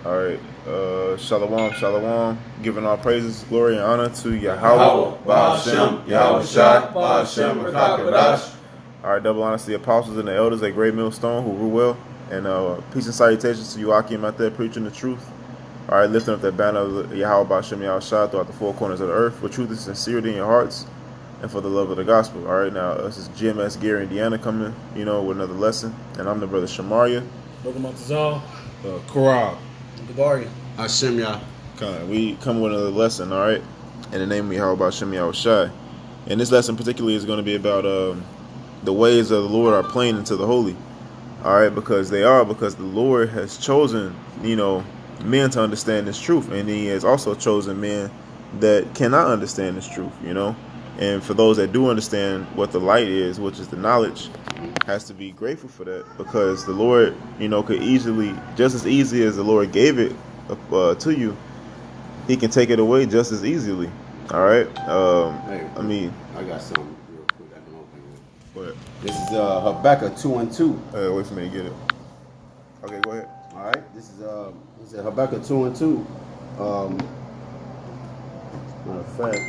All right. Shalom, shalom. Giving all praises, glory, and honor to Yahweh, Yahweh, Ba'ashem, Yahweh Shai, Ba'ashem, Rakakadash. All right, double honors to the apostles and the elders at Great Millstone who rule well. And peace and salutations to you, Akim, out there preaching the truth. All right, lifting up that banner of Yahweh, Ba'ashem, Yahweh Shai throughout the four corners of the earth for truth and sincerity in your hearts and for the love of the gospel. All right, now this is GMS Gary Indiana coming, with another lesson. And I'm the brother Shamaria. Brother Montezal. Korab. Gabari. Hashem Yah. We come with another lesson, all right? In the name of Yahweh Ba'ashem Yahweh Shai. And this lesson particularly is going to be about the ways of the Lord are plain into the holy. All right, because the Lord has chosen, men to understand this truth. And he has also chosen men that cannot understand this truth, And for those that do understand what the light is, which is the knowledge, has to be grateful for that, because the Lord, could easily, just as easy as the Lord gave it to you, he can take it away just as easily. All right. I got something real quick I can open with. Go ahead. This is Habakkuk 2:2. Wait for me to get it. Okay, go ahead. All right. This is Habakkuk 2:2. Matter of fact,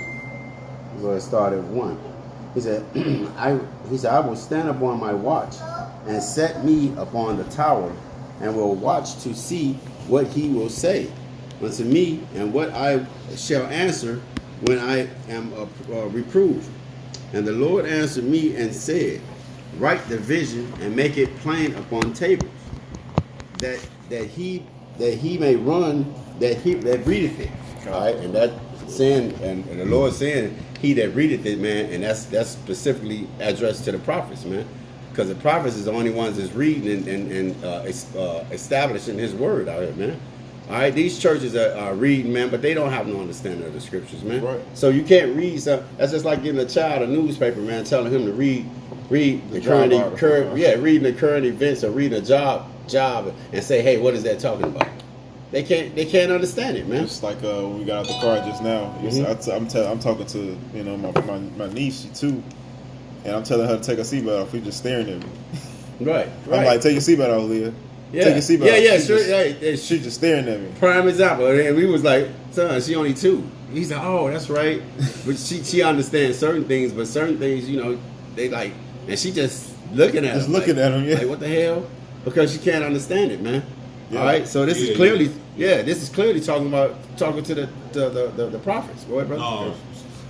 we're going to start at 1. He said, I will stand upon my watch and set me upon the tower, and will watch to see what he will say unto me, and what I shall answer when I am reproved. And the Lord answered me and said, write the vision and make it plain upon tables, that he may run that readeth it. All right, and that saying, and the Lord saying, he that readeth it, man, and that's specifically addressed to the prophets, man, because the prophets is the only ones that's reading and establishing his word out here, man. All right, these churches are reading, man, but they don't have no understanding of the scriptures, man. Right. So you can't read. That's just like giving a child a newspaper, man, telling him to read the reading the current events, or reading a job, and say, hey, what is that talking about? They can't understand it, man. Just like when we got out the car just now, I'm talking to my niece, she too, and I'm telling her to take her seatbelt off. She's just staring at me. Right. I'm like, take your seatbelt off, Leah. Yeah. Take your seatbelt off. Yeah, She's sure. She's just staring at me. Prime example. And we was like, son, she only 2. He's like, oh, that's right. But she understands certain things, but certain things, they like, and she just looking at him. Just looking at him, yeah. Like, what the hell? Because she can't understand it, man. Yeah. All right, so this is clearly, this is clearly talking to the prophets. Go ahead, brother. No,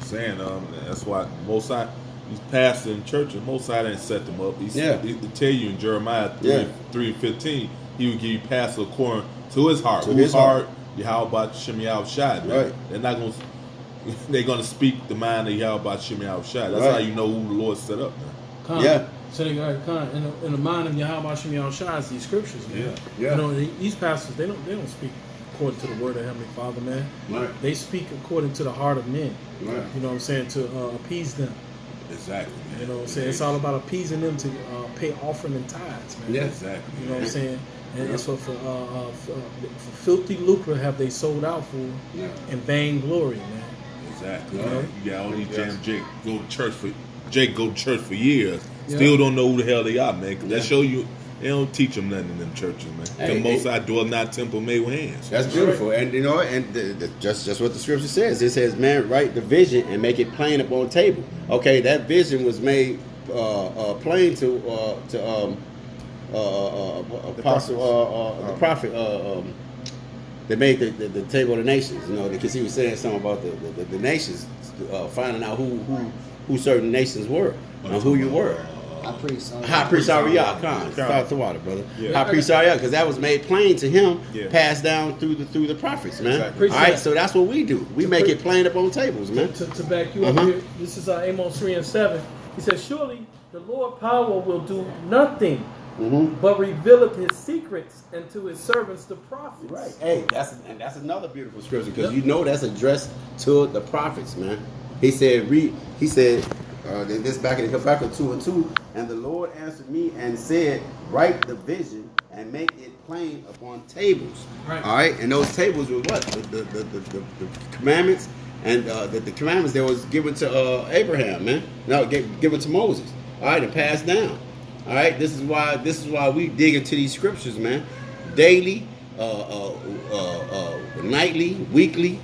saying that's why Mosai, these pastors in churches, Mosai didn't set them up. He tell you in Jeremiah 3:15, he would give you pastors according to his heart. Whose heart? Yahweh Ba'ashem Yahweh Shai. Right. They're gonna speak the mind of Yahweh Ba'ashem Yahweh Shai. That's how you know who the Lord set up, man. Yeah. So they got in the mind of Yahweh Ba'ashem Yahweh Shai is these scriptures, man. Yeah. These pastors, they don't speak according to the word of Heavenly Father, man. Right. They speak according to the heart of men. Right. You know what I'm saying? To appease them. Exactly. Man. You know what I'm saying? It's all about appeasing them to pay offering and tithes, man. Yeah. Exactly. You know what I'm saying? And it's for filthy lucre have they sold out for, and vain glory, man. Exactly. You know? You got all these Jake go to church for years. Still don't know who the hell they are, man. Cause that show you they don't teach them nothing in them churches, man. The Most High dwell not temple made with hands. That's beautiful, and just what the scripture says. It says, "Man, write the vision and make it plain upon the table." Okay, that vision was made plain to apostle, the prophet. They made the table of the nations, because he was saying something about the nations, finding out who certain nations were and who you were. High priest Ariah, start the water, brother. Yeah. High priest Ariah, because that was made plain to him, passed down through the prophets, man. Exactly. All right, so that's what we do. We make it plain up on tables, man. To back you up here, this is Amos 3:7. He says, "Surely the Lord power will do nothing, but revealeth his secrets unto his servants the prophets." Right. Hey, that's another beautiful scripture, because that's addressed to the prophets, man. He said, this back in Habakkuk 2:2, and the Lord answered me and said, write the vision and make it plain upon tables. Right. All right, and those tables were what? The commandments, and the commandments that was given to Abraham, man. No, given to Moses. All right, and passed down. All right, this is why we dig into these scriptures, man, daily, nightly, weekly,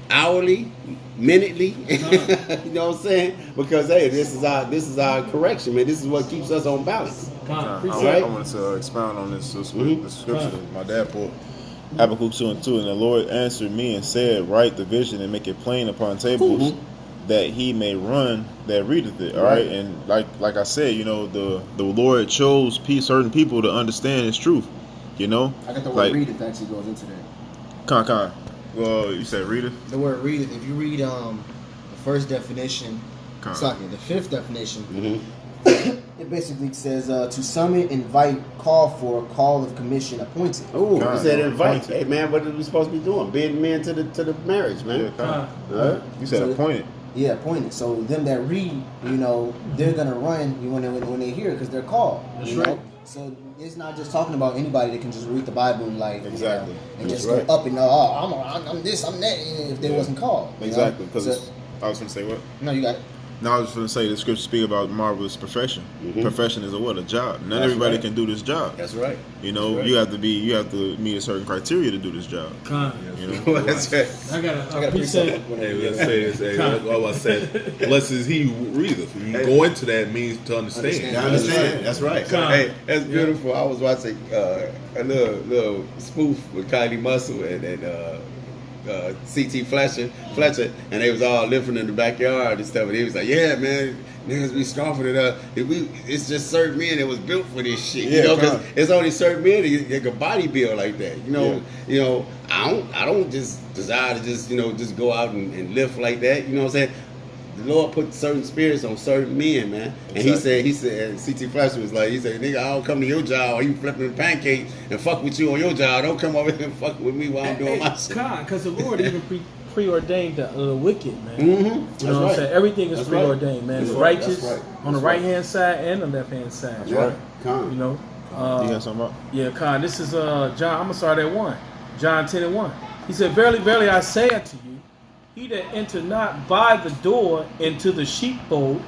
hourly, minutely. You know what I'm saying? Because hey, this is our correction, man. This is what keeps us on balance. I wanted to expound on this the scripture that my dad pulled. Habakkuk 2:2, and the Lord answered me and said, write the vision and make it plain upon tables, that he may run that readeth it. All right, and like I said, you know, the Lord chose certain people to understand His truth. You know, I got the word readeth actually goes into that. Well, you said readeth. The word readeth. If you read the first definition, the fifth definition. It basically says to summon, invite, call for, call of commission, appointed. Oh, you said invite. Hey man, what are we supposed to be doing? Bidding men to the marriage, man. You said appointed. Yeah, appointed. So them that read, you know, they're gonna run when they hear it because they're called. That's right. Know? So it's not just talking about anybody that can just read the Bible and exactly, and just go up and I'm this, I'm that, if they wasn't called. Exactly, because I was gonna say what? No, you got it. No, I was going to say the scripture speak about marvelous profession. Profession is a job. Not everybody can do this job. That's right. You know, you have to meet a certain criteria to do this job. You know, that's right. I got a precept. Hey, let's say this. Hey, I said, blessed is he who readeth. You go into that means to understand. Understand. That's right. Hey, that's beautiful. I was watching a little spoof with Kylie Muscle and CT Fletcher, and they was all living in the backyard and stuff. And he was like, "Yeah, man, niggas be scoffing at us. It's just certain men that was built for this shit, you know, because it's only certain men that can body build like that, you know. You know, I don't just desire to just go out and lift like that, you know what I'm saying? The Lord put certain spirits on certain men, man. And he said, CT Fletcher was like, he said, nigga, I don't come to your job or you flipping pancakes and fuck with you on your job. Don't come over here and fuck with me while I'm doing my shit. Because the Lord even preordained the wicked, man. Mm-hmm. You know what I'm saying? Everything is preordained, man. The righteous on the right hand side and the left hand side. That's right. You know. You got something up? Yeah, Con. This is John. I'm gonna start at 1. John 10:1. He said, "Verily, verily, I say unto you, he that enter not by the door into the sheepfold,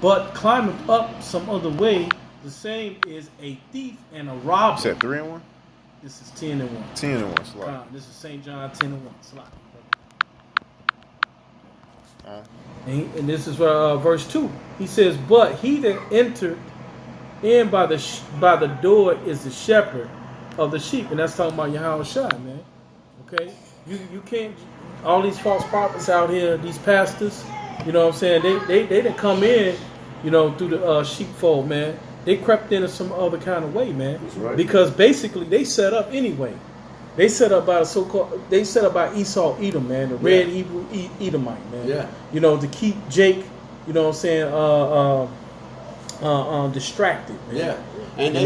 but climbeth up some other way, the same is a thief and a robber." You said 3 and 1? This is 10 and 1. 10 and 1. Slide. This is St. John 10 and 1. Slide. And this is verse 2. He says, "But he that entered in by the door is the shepherd of the sheep," and that's talking about Yahushua, man. Okay, you can't. All these false prophets out here, these pastors, you know what I'm saying? They didn't come in, you know, through the sheepfold, man. They crept in some other kind of way, man. That's right. Because basically they set up anyway. They set up by Esau Edom, man, the red Hebrew Edomite, man. Yeah. You know, to keep Jake, you know what I'm saying, distracted, man. Yeah. And they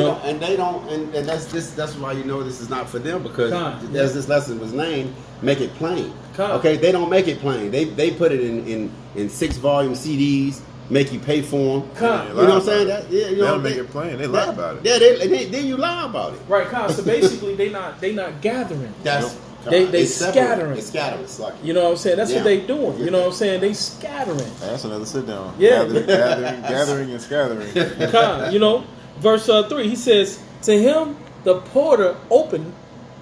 don't, and that's why you know this is not for them, because as this lesson was named, make it plain. Okay, they don't make it plain. They put it in 6-volume CDs, make you pay for them. You know what I'm saying? They don't make it plain. They lie about it. Yeah, then you lie about it. Right, so basically they not gathering. They scattering. They scattering. You know what I'm saying? That's what they doing. You know what I'm saying? They scattering. That's another sit down. Yeah. Gathering and scattering. You know, verse 3, he says, "To him the porter opened,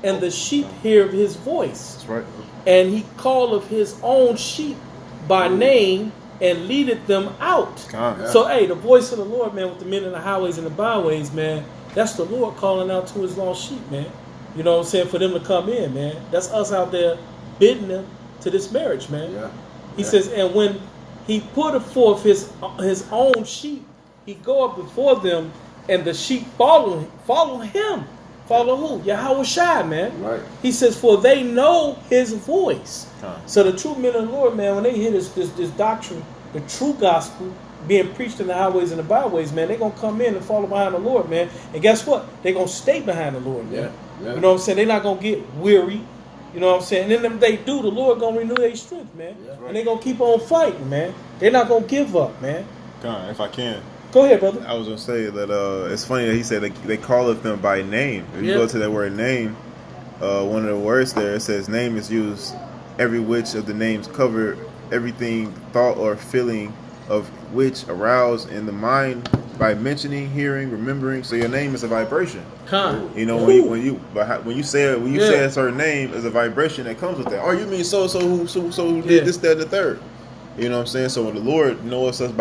and the sheep hear his voice. That's right. And he calleth his own sheep by name and leadeth them out." So, hey, the voice of the Lord, man, with the men in the highways and the byways, man, that's the Lord calling out to his lost sheep, man. You know what I'm saying? For them to come in, man. That's us out there bidding them to this marriage, man. Yeah. He says, and when he put forth his own sheep, he go up before them, and the sheep follow him. Follow who? Yahushua, man. Right. He says, for they know his voice. So the true men of the Lord, man, when they hear this doctrine, the true gospel being preached in the highways and the byways, man, they're going to come in and follow behind the Lord, man. And guess what? They're going to stay behind the Lord, man. Yeah. You know what I'm saying? They're not going to get weary. You know what I'm saying? And then if they do, the Lord going to renew their strength, man. Yeah, right. And they're going to keep on fighting, man. They're not going to give up, man. If I can. Go ahead, brother. I was going to say that it's funny that he said they call it them by name. If you go to that word name, one of the words there, it says name is used every which of the names cover everything, thought or feeling of which aroused in the mind by mentioning, hearing, remembering. So your name is a vibration. Con. You know, when you say a certain name, is a vibration that comes with that. Oh, you mean so who did this, that, and the third? You know what I'm saying? So when the Lord knows us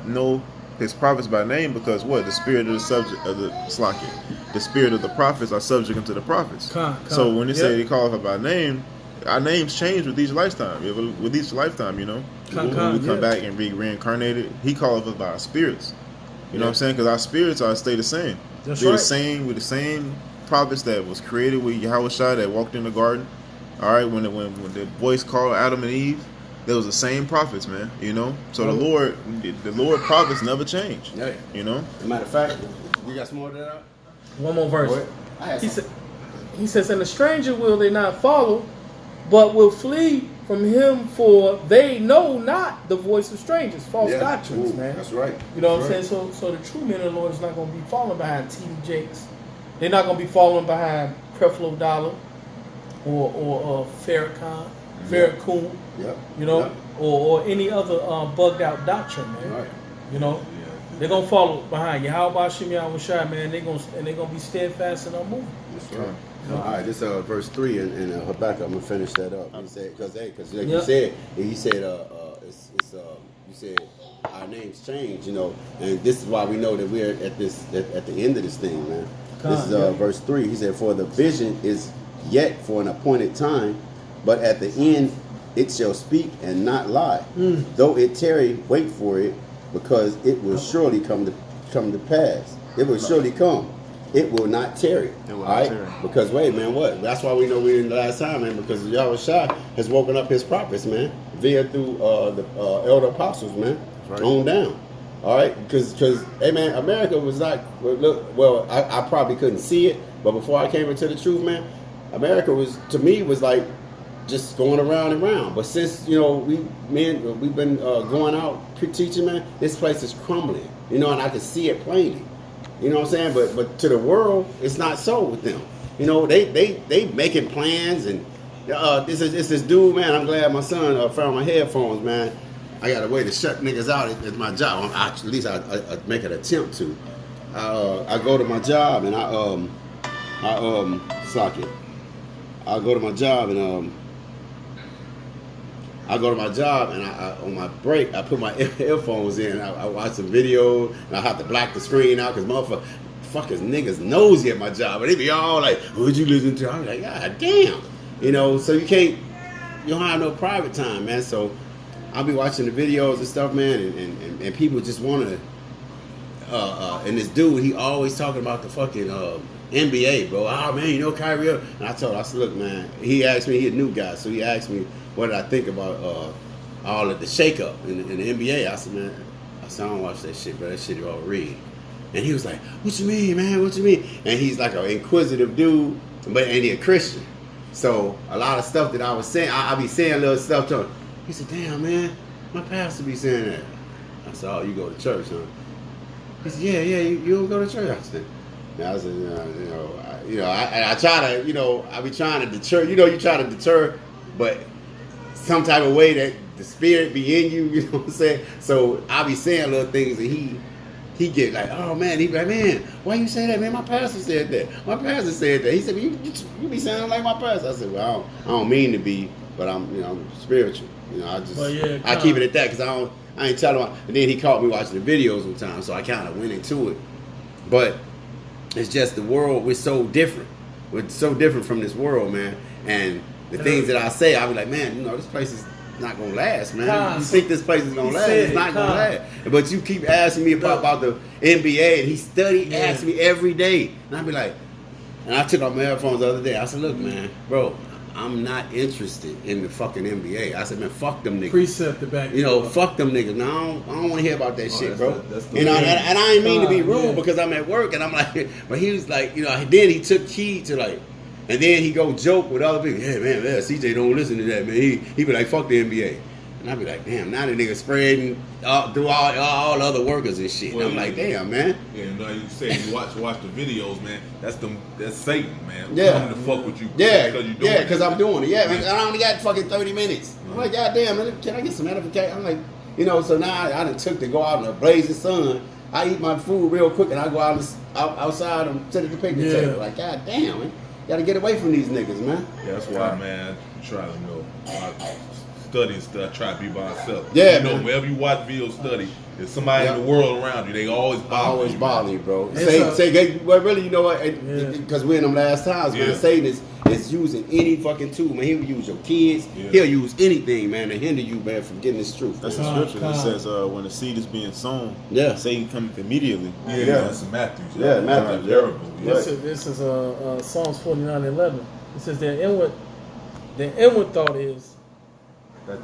know His prophets by name, because what? The spirit of the subject of the spirit of the prophets are subject unto the prophets. So when they say they call us by name, our names change with each lifetime. With each lifetime, you know. When we come back and be reincarnated, He calls us by our spirits. You know what I'm saying? Because our spirits stay the same. That's We're right. the same prophets that was created with Yahweh Shai that walked in the garden. All right, when the voice called Adam and Eve, there was the same prophets, man. You know, so the Lord prophets never change. Yeah. You know. As a matter of fact, we got some more of that. One more verse. He says, and the stranger will they not follow, but will flee from him, for they know not the voice of strangers. False doctrines, man. That's right. You know what I'm saying? So the true men of the Lord is not going to be following behind T.D. Jakes. They're not going to be following behind Creflo Dollar or Farrakhan, Farrakhan. Yep. You know, or any other bugged out doctrine, man. Right. You know, they're gonna follow behind Yahweh Hashem Yahweh Shai, man. They're gonna be steadfast and unmoving. That's right. All right, this verse 3 in Habakkuk. I'm gonna finish that up. He said, because like you said, you said our names change, you know, and this is why we know that we're at the end of this thing, man. This is verse 3. He said, for the vision is yet for an appointed time, but at the end it shall speak and not lie. Though it tarry, wait for it, because it will surely come to pass. It will surely come. It will not tarry. All right? Because wait, man, what? That's why we know we're in the last time, man, because Yahweh Shai has woken up His prophets, man, through the elder apostles, man, on down. All right? Because hey, man, America was not, well, I probably couldn't see it, but before I came into the truth, man, America was like just going around and around. But since, you know, we've been going out teaching, man, this place is crumbling, you know, and I can see it plainly. You know what I'm saying? But to the world, it's not so with them. You know, they making plans, and it's this dude, man. I'm glad my son found my headphones, man. I got a way to shut niggas out at my job. At least I make an attempt to. I go to my job and sock it. I go to my job and I on my break, I put my earphones in. I watch some video, and I have to black the screen out because motherfuckers niggas nosy at my job. And they be all like, what'd you listen to? I'm like, God damn. You know, so you don't have no private time, man. So I'll be watching the videos and stuff, man, and people just want to, and this dude, he always talking about the fucking NBA, bro. Oh, man, you know Kyrie? And I said, look, man, he asked me, he a new guy, so he asked me, what did I think about all of the shakeup in the NBA? I said, man, I don't watch that shit, bro. That shit you all read. And he was like, what you mean, man? What you mean? And he's like an inquisitive dude, and he a Christian. So a lot of stuff that I was saying, I be saying little stuff to him. He said, damn, man, my pastor be saying that. I said, oh, you go to church, huh? He said, yeah, you don't go to church? I said, I try to, you know, I be trying to deter, you know, you try to deter, but some type of way that the spirit be in you, you know what I'm saying? So I be saying little things, and he get like, oh man, he be like, man, why you say that, man? My pastor said that. My pastor said that. He said, you be sounding like my pastor. I said, well, I don't mean to be, but I'm spiritual. You know, I keep it at that because I ain't telling him. And then he caught me watching the videos one time, so I kind of went into it. But it's just the world. We're so different. We're so different from this world, man. And the things that I say, I'll be like, man, you know, this place is not gonna last, man. You think this place is gonna last? It's not gonna last. But you keep asking me about the NBA, and he asks me every day, and I be like, and I took off my headphones the other day. I said, look, man, bro, I'm not interested in the fucking NBA. I said, man, fuck them niggas. Precept the back. You know, fuck them niggas. No, I don't want to hear about that shit, bro. You know, and I ain't mean to be rude because I'm at work, and I'm like, but he was like, you know, then he took heed to like. And then he go joke with other people. Yeah, man, CJ don't listen to that, man. He be like, fuck the NBA. And I be like, damn, now the nigga spreading through all the other workers and shit. Well, and I'm like, damn, man. Yeah, no, you say you watch the videos, man. That's Satan, man. Yeah. Coming to fuck with you. Yeah, because I'm doing it. Yeah, man, I only got fucking 30 minutes. I'm like, goddamn, man, can I get some edification? I'm like, you know, so now I done took to go out in the blazing sun. I eat my food real quick and I go outside and sit at the picnic table. Like, God damn, man. Gotta get away from these niggas, man. Yeah, that's why, man, try to know. Study and stuff, try to be by myself. Yeah, you know, man. whenever you watch videos, study. There's somebody in the world around you. They always bother you. Bro. It's Well, really, you know what? Because we're in them last times, man. Satan is using any fucking tool, man. He'll use your kids. Yeah. He'll use anything, man, to hinder you, man, from getting this truth. That's the scripture that says when the seed is being sown, Satan cometh immediately. Yeah, that's in Matthew. Yeah, Matthew. Terrible. This is Psalms 49:11. It says their inward thought is that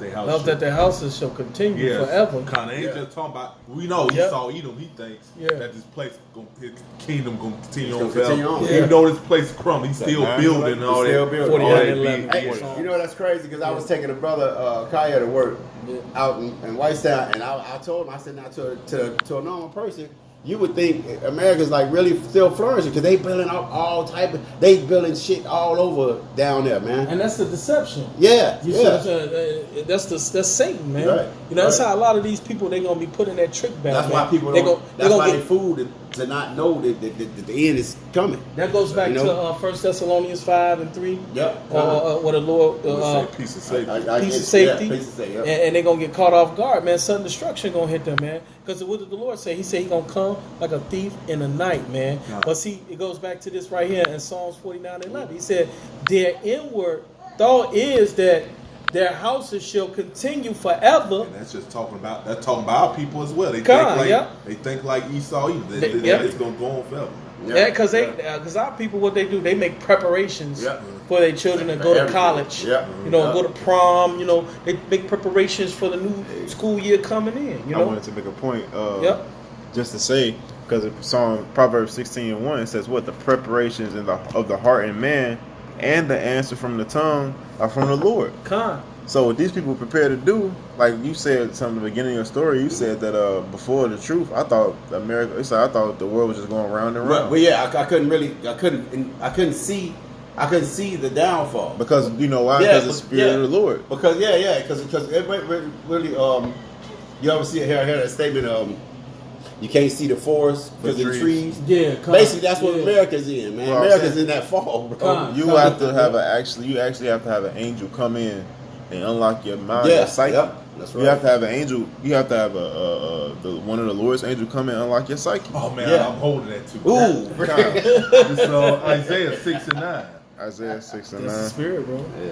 their houses shall continue forever. Kind of ain't just talking about. We know Esau Edom. He thinks that this place, his kingdom, gonna continue on forever. Even though this place is crumbling, he's still building and all that. 49:11. Hey, you know that's crazy because I was taking a brother Kaya to work out in Whitestown, and I told him, I said, now to a normal person, you would think America's like really still flourishing because they building up all type of, they building shit all over down there, man. And that's the deception. Yeah, you see what I'm saying? That's Satan, man. Right. You know, that's how a lot of these people, they're gonna be put in that trick bag. That's why people don't. That's why they fool to not know that the end is coming. That goes back to 1 Thessalonians 5:3. Yep. What the Lord piece of safety. Piece of safety. And they're gonna get caught off guard, man. Sudden destruction gonna hit them, man. Because what did the Lord say? He said He gonna come like a thief in the night, man. Yeah. But see, it goes back to this right here in Psalms 49:11. He said, "Their inward thought is that their houses shall continue forever." And that's just talking about our people as well. They think like Esau. It's gonna go on forever. Yeah, because our people, what they do, they make preparations for their children to go to college. You know, go to prom. You know, they make preparations for the new school year coming in. You know, I wanted to make a point. Just to say, because Psalm Proverbs 16:1 it says, "What the preparations of the heart and man, and the answer from the tongue are from the Lord." So what these people prepare to do, like you said, some at the beginning of your story, you said that before the truth, I thought I thought the world was just going round and round. But yeah, I couldn't see the downfall because you know why? Because the Spirit of the Lord. Because because it really you ever see hear that statement you can't see the forest because of the trees. Yeah, basically that's what America's in, man. Well, America's in that fall, bro. You have to have you actually have to have an angel come in and unlock your mind, your psyche. That's right. You have to have an angel. You have to have one of the Lord's angel come in and unlock your psyche. Oh man, I'm holding that too. Ooh, it's Isaiah 6:9. Isaiah 6:9. That's the Spirit, bro. Yeah.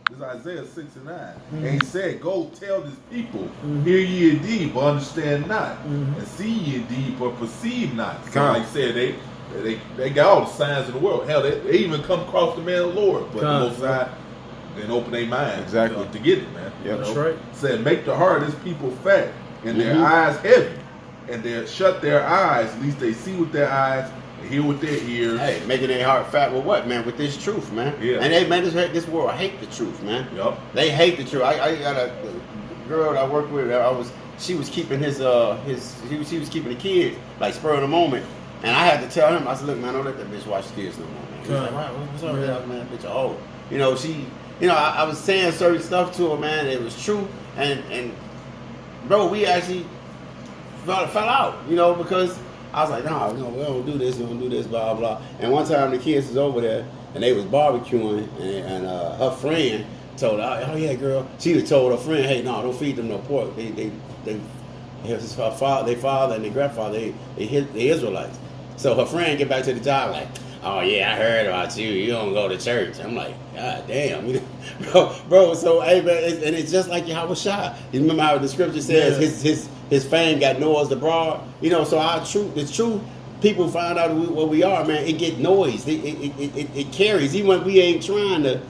This is Isaiah 6:9. And he said, "Go tell this people, hear ye indeed, but understand not, and see ye indeed, but perceive not." So like I said, they got all the signs in the world. Hell, they even come across the man of the Lord, but the Most High didn't open their minds to get it, man. Yeah, that's right. Said, "Make the heart of this people fat, and their eyes heavy, and they shut their eyes, lest they see with their eyes, hear with their ears." Hey, making their heart fat with what, man? With this truth, man. Yeah. And this world hate the truth, man. Yep. They hate the truth. I got a girl that I worked with. She was keeping he was keeping the kids like spur of the moment, and I had to tell him. I said, "Look, man, don't let that bitch watch the kids no more, man." He was like, "Wow, what's up with that, man? That bitch old." You know, I was saying certain stuff to her, man. It was true, and bro, we actually fell out, you know, because I was like, "No, we don't do this, blah, blah." And one time the kids was over there, and they was barbecuing, and her friend told her, "Oh, yeah, girl." She told her friend, "Hey, no, don't feed them no pork. Their father and their grandfather, they Israelites." So her friend get back to the job like, "Oh, yeah, I heard about you. You don't go to church." I'm like, God damn. bro, so, hey, man, and it's just like Yahweh Shai. You remember how the scripture says his fame got noised abroad? You know, so the truth, people find out what we are, man. It get noise. It carries. Even when we ain't trying to,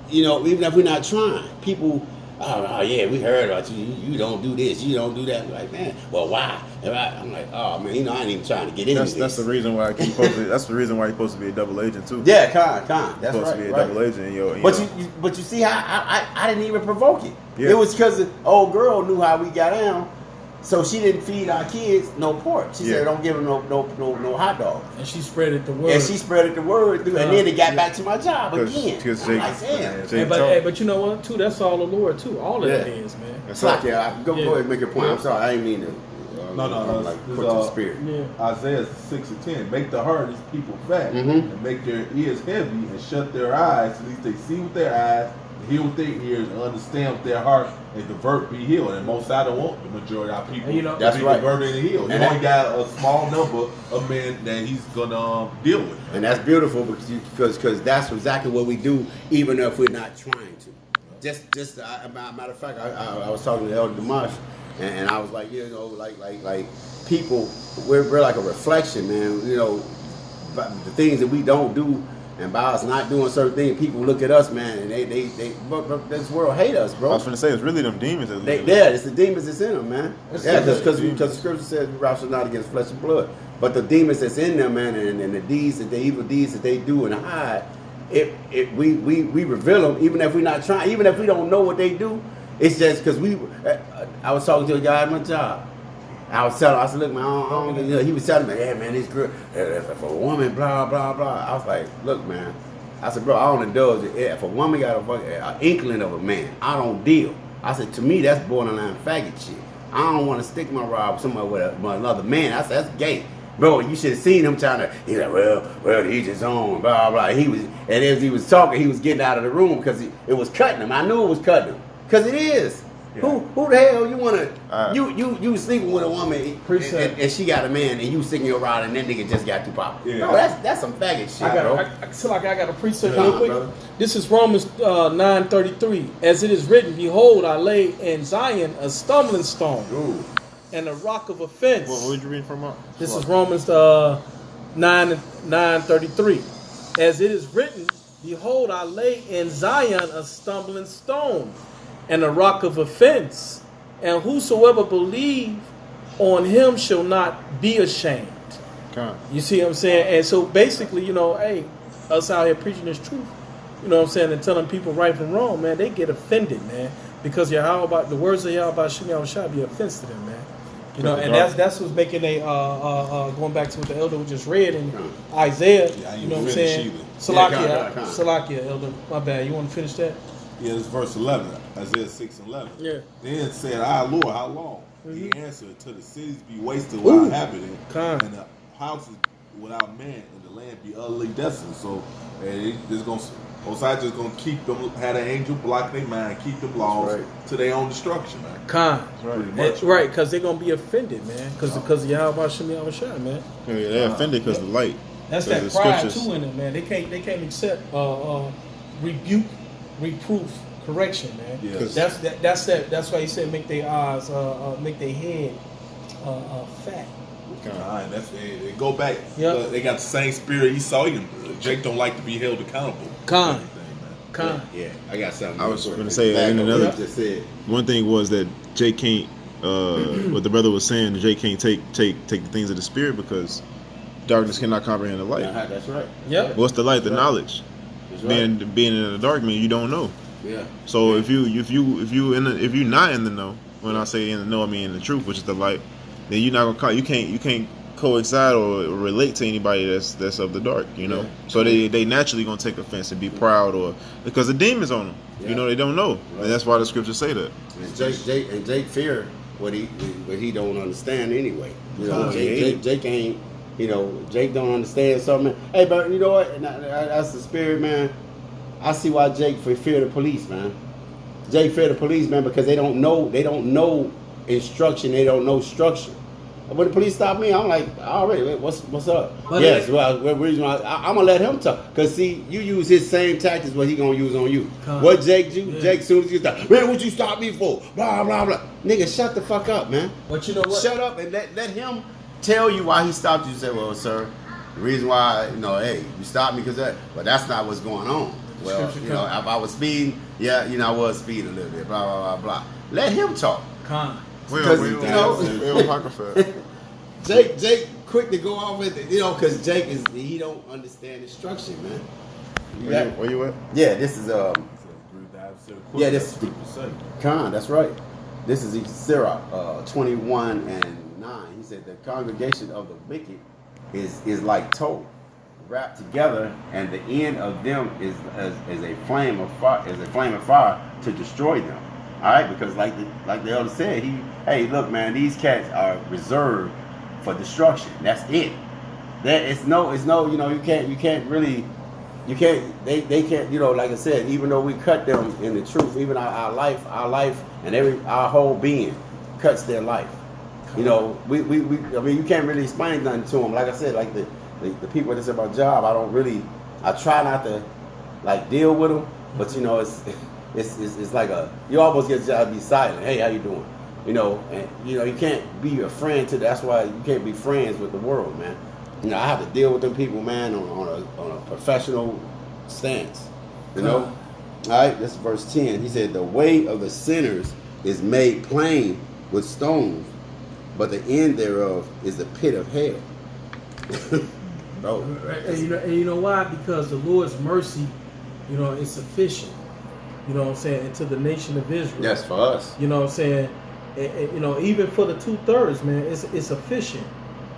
you know, even if we're not trying. People, "Oh, yeah, we heard about you. You don't do this. You don't do that." I'm like, man, well, why? I'm like, oh, man, you know, I ain't even trying to get into this. That's the reason why that's the reason why you're supposed to be a double agent, too. Yeah, That's you're supposed to be a double agent. But you see how I didn't even provoke it. Yeah. It was because the old girl knew how we got down. So she didn't feed our kids no pork. She said, "Don't give them no hot dogs." And she spreaded the word. And she spreaded the word, and then it got back to my job again. I'm like, damn. But you know what? Too, that's all the Lord too. All of that is, man. It's like, go ahead and make your point. I'm sorry, I didn't mean to. No. like This, put the spirit. Yeah. Isaiah 6:10. Make the heart of these people fat, Mhm. and make their ears heavy, and shut their eyes, at least they see with their eyes, hear with their ears, and understand with their heart, and convert, be healed. And most I don't want the majority of our people You know, to that's be right. converted and healed. And You only got a small number of men that he's gonna deal with. And that's beautiful because that's exactly what we do, even if we're not trying to. Just matter of fact, I was talking to Elder Dimash, and I was like, you know, like people, we're like a reflection, man. You know, but the things that we don't do, and by us not doing certain things, people look at us, man, and but this world hate us, I bro. was gonna say it's really them demons that Yeah, it's the demons that's in them, man. That's Yeah, the because the scripture says we wrestle not against flesh and blood, but the demons that's in them, man, and the deeds that evil deeds that they do and hide, we reveal them, even if we're not trying, even if we don't know what they do. It's just because I was talking to a guy at my job. I was telling him, I said, look, man, I don't, you know, he was telling me, yeah, man, this girl, if a woman, blah, blah, blah. I was like, look, man. I said, bro, I don't indulge it. If a woman got an inkling of a man, I don't deal. I said, to me, that's borderline faggot shit. I don't want to stick my rod with somebody with another man. I said, that's gay. Bro, you should have seen him trying to, he's like, well, he's his own, blah, blah. And as he was talking, he was getting out of the room because it was cutting him. I knew it was cutting him. Because it is. Yeah. Who the hell you want to, you sleeping with a woman and she got a man and you sticking your rod and that nigga just got too popular. Yeah. No, that's some faggot shit, bro. I got a precept real quick. Brother. This is Romans 9:33. As it is written, behold, I lay in Zion a stumbling stone. Ooh. And a rock of offense. What did you read from? This is Romans 9:33. As it is written, behold, I lay in Zion a stumbling stone and a rock of offense, and whosoever believe on him shall not be ashamed. Okay. You see what I'm saying? And so basically, you know, hey, us out here preaching this truth, you know what I'm saying, and telling people right from wrong, man, they get offended, man, because the words of Yahweh Shem Yahushua be offense to them, man. You know, and that's what's making going back to what the elder just read in Isaiah. You know what I'm saying? Salakia, elder. My bad. You want to finish that? Yeah, it's verse 11, Isaiah 6:11. Yeah. Then said, Lord, how long? He answered, till the cities be wasted without inhabitant, and the houses without man, and the land be utterly desolate. So, Osiris just gonna keep them, had an angel block their mind, keep them lost to their own destruction, man. Right, because they're gonna be offended, man, because of Yahweh Shem Yahushua, man. Yeah, they're offended because of the light. That's that pride too in them, man. They can't accept rebuke, reproof, correction, man. Yes. That's why he said make their eyes, make their head fat. They go back. Yep. They got the same spirit Esau. Jake don't like to be held accountable. Yeah, I got something. I was going to say another. One thing was that Jake can't. What the brother was saying, Jake can't take the things of the spirit because darkness cannot comprehend the light. That's right. Yeah. What's the light? The knowledge. Being in the dark means you don't know. Yeah. So if you're not in the know, when I say in the know, I mean in the truth, which is the light, then you're not gonna you can't coincide or relate to anybody that's of the dark, you know. Yeah. So they naturally gonna take offense and be proud or because the demons on them. Yeah. You know, they don't know, and that's why the scriptures say that. And Jake fear what he don't understand anyway. You know, Jake ain't. You know, Jake don't understand something. Hey, but you know what? And that's the spirit, man. I see why Jake fear the police, man. Jake fear the police, man, because they don't know instruction. They don't know structure. When the police stop me, I'm like, all right, what's up? Yes, well, I'm gonna let him talk. Cause see, you use his same tactics, what he gonna use on you. What Jake do? Yeah. Jake soon as you stop, man, what you stop me for? Blah blah blah. Nigga, shut the fuck up, man. But you know what? Shut up and let him tell you why he stopped you. Say, well, sir, the reason why, hey, you stopped me because but that's not what's going on. Well, if I was speeding, I was speeding a little bit. Blah blah blah blah. Let him talk. Jake quick to go off with it, because Jake he don't understand instruction, man. Where you at? Yeah, this is this is Khan. That's right. This is Sirach 21:9. He said the congregation of the wicked is like tow, wrapped together, and the end of them is a flame of fire to destroy them. All right, because like the elder said, hey, look, man, these cats are reserved for destruction. That's it. It's no, you know, you can't really, they can't, you know, like I said, even though we cut them in the truth, even our life, and our whole being cuts their life. You know, I mean, you can't really explain nothing to them. Like I said, like the people that say about job, I try not to like deal with them, but you know, it's like you almost get to be silent. Hey, how you doing? You know, and you know, you can't be a friend to. That's why you can't be friends with the world, man. You know, I have to deal with them people, man, on a professional stance. You know, all right. This is verse 10. He said, "The way of the sinners is made plain with stones, but the end thereof is the pit of hell." And you know why? Because the Lord's mercy, you know, is sufficient. You know what I'm saying? And to the nation of Israel. That's for us. You know what I'm saying? And, you know, even for the 2/3, man, it's sufficient.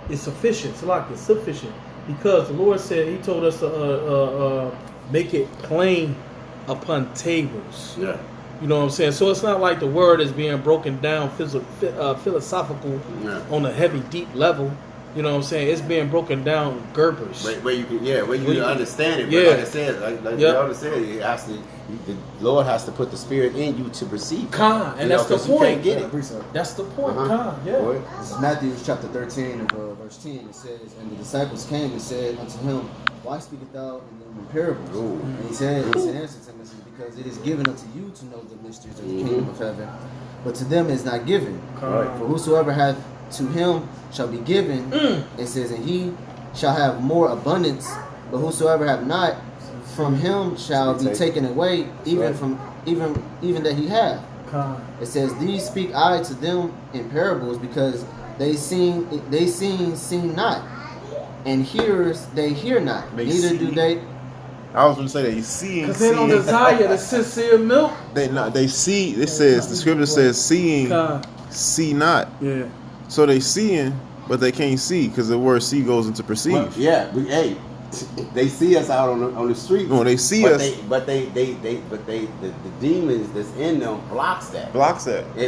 It's sufficient. It's like it's sufficient because the Lord said He told us to make it plain upon tables. Yeah. You know what I'm saying? So it's not like the word is being broken down philosophical on a heavy, deep level. You know what I'm saying? It's being broken down Gerbers. Where you can understand it. But like I said, like the elder said, the Lord has to put the Spirit in you to receive it. And that's the point. You can't get it. That's the point. Yeah. This is Matthew chapter 13 of verse 10. It says, "And the disciples came and said unto him, Why speakest thou in parables?" And he said, answered to them, "Because it is given unto you to know the mysteries of the kingdom of heaven, but to them is not given. For whosoever hath to him shall be given," it says, "and he shall have more abundance. But whosoever have not, from him shall be taken away, even that he have." It says, "These speak I to them in parables, because they see not, and hearers they hear not, neither do they." I was going to say that you see, because they don't desire the sincere milk. They see. It says the scripture says, "Seeing, see not." Yeah. So they seeing, but they can't see because the word "see" goes into perceive. Well, they see us out on the street. No, they see us. The demons that's in them blocks that. It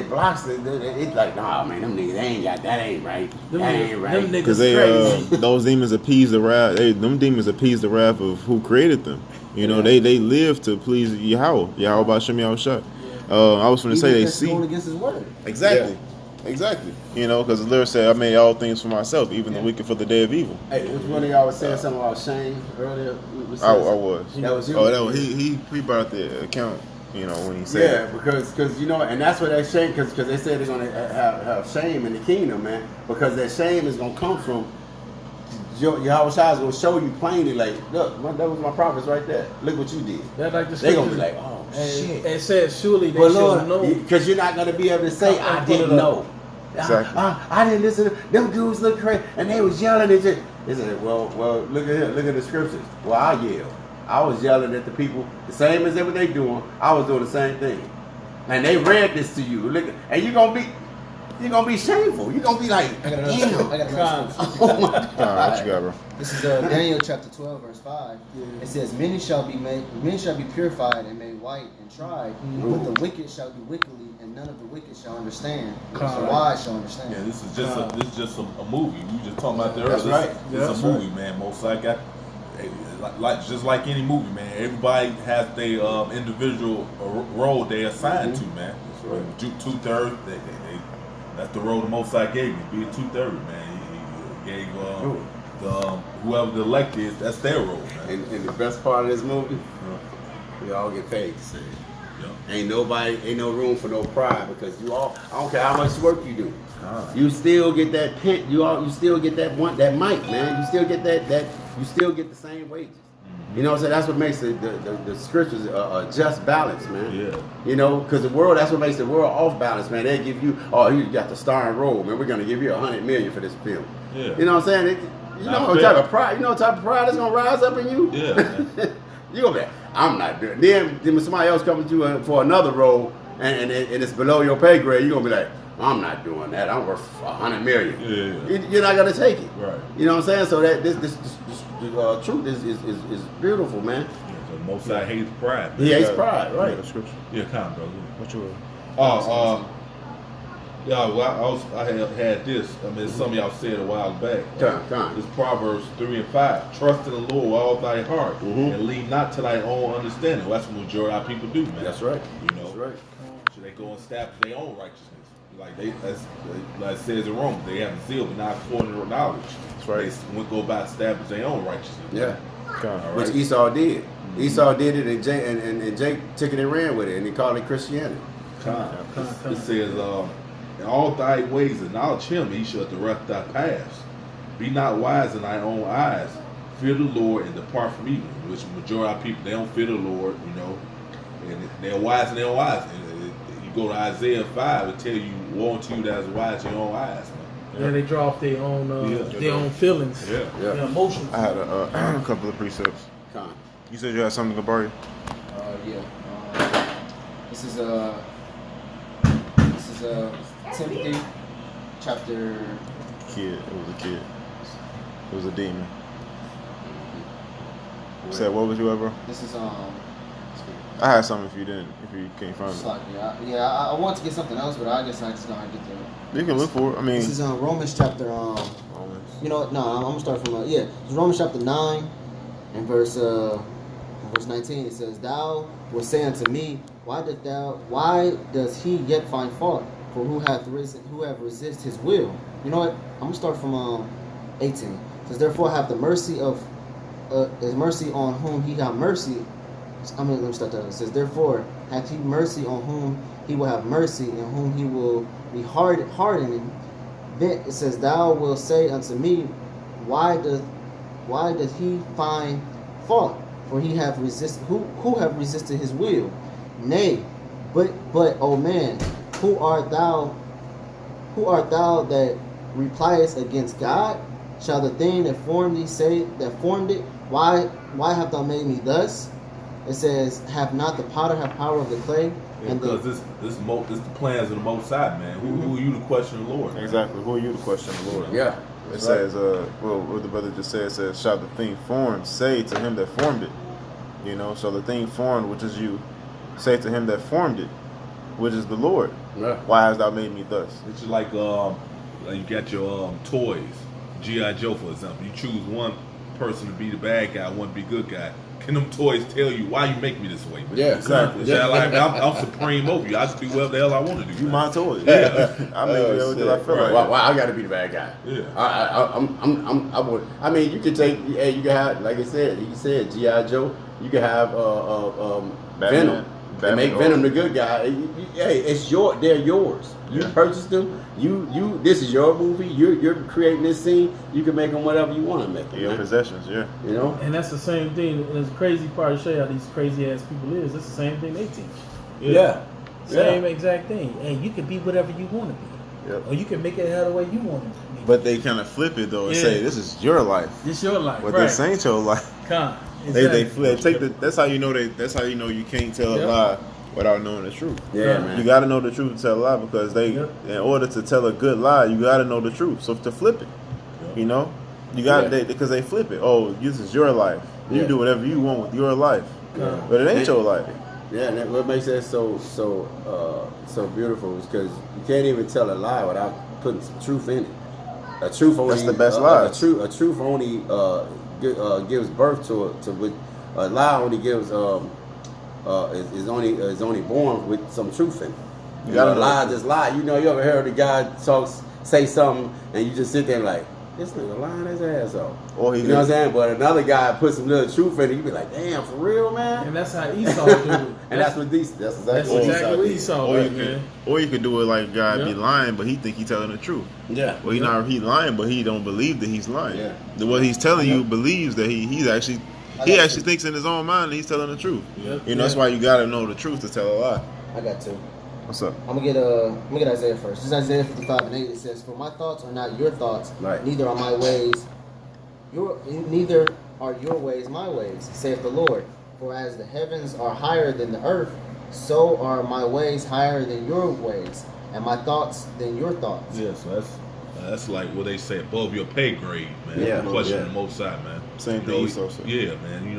blocks it. It's like, nah, man, them niggas that ain't right. That ain't right. Because those demons appease the wrath. Them demons appease the wrath of who created them. You know, they live to please Yahweh B'Shem Yahushua. I was going to say they see. Going against His word. Exactly. Yeah. Exactly. You know, because the lyric said, "I made all things for myself, even the wicked for the day of evil." Hey, which one of y'all was saying something about shame earlier? I was. That was you. Oh, that was he brought out the account. You know, when he said, because you know, and that's what that shame, because they said they're gonna have shame in the kingdom, man. Because that shame is gonna come from Yahweh Shai is gonna show you plainly, like, look, that was my prophets right there. Look what you did. They're gonna be like, oh shit. And said, surely they should know. Because you're not gonna be able to say, I didn't know. Exactly. I didn't listen to them dudes. Look crazy, and they was yelling at you. They said, well, look at here, look at the scriptures. Well, I yelled. I was yelling at the people, the same as what they doing. I was doing the same thing, and they read this to you. Look, and you're gonna be shameful. You're gonna be like, I got oh my God. what you got, bro? This is Daniel chapter 12, verse 5. It says, many shall be purified and made white and tried, but the wicked shall do wickedly, and none of the wicked shall understand. The wise shall understand. Yeah, this is just a movie. We were just talking about that earlier. That's right. It's a movie, man. Most I got just like any movie, man. Everybody has their individual role they assigned to, man. That's right. 2/3, that's the role the Most High gave me. Be a 2/3, man. He gave whoever the elect is, that's their role, man. And the best part of this movie, we all get paid the same. Ain't no room for no pride, because I don't care how much work you do. You still get that pit. You still get that mic, man. You still get that. You still get the same wages. You know what I'm saying? That's what makes the scriptures a just balance, man. Yeah. You know, because the world, that's what makes the world off balance, man. They give you, you got the starring role, man. We're gonna give you $100 million for this film. Yeah. You know what I'm saying? You know what type of pride that's gonna rise up in you? Yeah. You gonna be, I'm not doing. Then somebody else comes to you for another role, and it's below your pay grade. You are gonna be like, I'm not doing that. I'm worth $100 million. Yeah. You're not gonna take it. Right. You know what I'm saying? So that this truth is beautiful, man. Yeah, so Most High hates pride. He hates pride, right? The scripture. Yeah, come on, brother. What you? Yeah, well, I had this. I mean, some of y'all said a while back. It's Proverbs 3 and 5. Trust in the Lord with all thy heart, and lean not to thy own understanding. Well, that's what the majority of people do, man. That's right. You know, That's right. So they go and establish their own righteousness. Like like it says in Romans, they have zeal, but not according to knowledge. That's right. They would go about establish their own righteousness. Yeah. All Which right. Esau did. Esau did it, and Jake took it and ran with it, and he called it Christianity. It says, in all thy ways acknowledge him, and he shall direct thy paths. Be not wise in thy own eyes. Fear the Lord and depart from evil. Which majority of people, they don't fear the Lord, you know, and they're wise and they're unwise. And you go to Isaiah 5, it tell you, woe unto you that is wise in your own eyes, man. Yeah, they draw off their own feelings, Yeah. their emotions. I had a couple of precepts. You said you had something to borrow? Yeah. This is Timothy chapter. Kid. It was a kid. It was a demon. Said, what was you at, bro? This is I had something if you can't find it's it. like, I want to get something else, but I guess I just gonna get the. You can look for it. I mean, This is Romans chapter. You know what? No, I'm gonna start from it's Romans chapter 9 and verse 19. It says, "Thou wilt say unto me, why does he yet find fault? For who have resisted his will?" You know what? I'm gonna start from 18. It says, "Therefore have the mercy of his mercy on whom he have mercy." Let me start that. It says, "Therefore hath he mercy on whom he will have mercy, and whom he will be hardening." Then it says, "Thou wilt say unto me, why does he find fault? For he have resisted who have resisted his will? Nay, but O man, who art thou that repliest against God? Shall the thing that formed thee say that formed it? Why have thou made me thus?" It says, "Have not the potter have power of the clay?" Yeah, because this the plans of the Most High, man. Who are you to question the Lord? Man? exactly. Who are you to question the Lord? Yeah. It says, what the brother just said, says, shall the thing formed say to him that formed it? You know, so the thing formed, which is you, say to him that formed it, which is the Lord. Yeah. Why hast thou made me thus? It's just like you got your toys, G.I. Joe, for example. You choose one person to be the bad guy, one to be good guy. Can them toys tell you why you make me this way? Man? Yeah, exactly. Yeah, like I'm supreme over you. I just do whatever the hell I want to do. You my toy. Yeah. I make you everything I feel like. Why I got to be the bad guy? Yeah. I would. I mean, you can take. Hey, you can have, like I said. You said G.I. Joe. You can have Venom. And make Venom the good guy. Hey, it's they're yours. You purchased them. You. This is your movie. You're creating this scene. You can make them whatever you want to make them. Your possessions, yeah. You know. And that's the same thing. And the crazy part to show you how these crazy ass people is. That's the same thing they teach. Yeah. Same exact thing. And you can be whatever you want to be. Yep. Or you can make it how the way you want it to be. But they kind of flip it though and say, "This is your life." This your life, But right? this ain't your life. They flip. Take the. That's how you know That's how you know you can't tell a lie without knowing the truth. Yeah, man. You got to know the truth to tell a lie because in order to tell a good lie, you got to know the truth. So to flip it, you know, you got because they flip it. Oh, this is your life. You do whatever you want with your life, but it ain't your life. Yeah, and what makes that so beautiful is because you can't even tell a lie without putting some truth in it. A truth only That's the best lie. A truth only gives birth to a lie only gives is only born with some truth in it. You gotta lie, just lie. You know, you ever heard a guy say something and you just sit there like, this nigga lying his ass off. Or you know what I'm saying? But another guy put some little truth in it, you be like, damn, for real, man. And that's how Esau do it. And that's exactly what Esau did, man. Or you could do it like God be lying, but he think he telling the truth. Yeah. Well, he lying, but he don't believe that he's lying. Yeah. What he's telling you believes that he actually thinks in his own mind that he's telling the truth. Yep. You know, that's why you gotta know the truth to tell a lie. I got two. What's up? I'm gonna get Isaiah first. This is Isaiah 55:8. It says, "For my thoughts are not your thoughts, Right. neither are my ways neither are your ways my ways, saith the Lord. For as the heavens are higher than the earth, so are my ways higher than your ways, and my thoughts than your thoughts." Yeah, so that's like what they say, above your pay grade, man. Yeah, Question the Most High, man. Same You thing know, Esau said. Yeah, man. You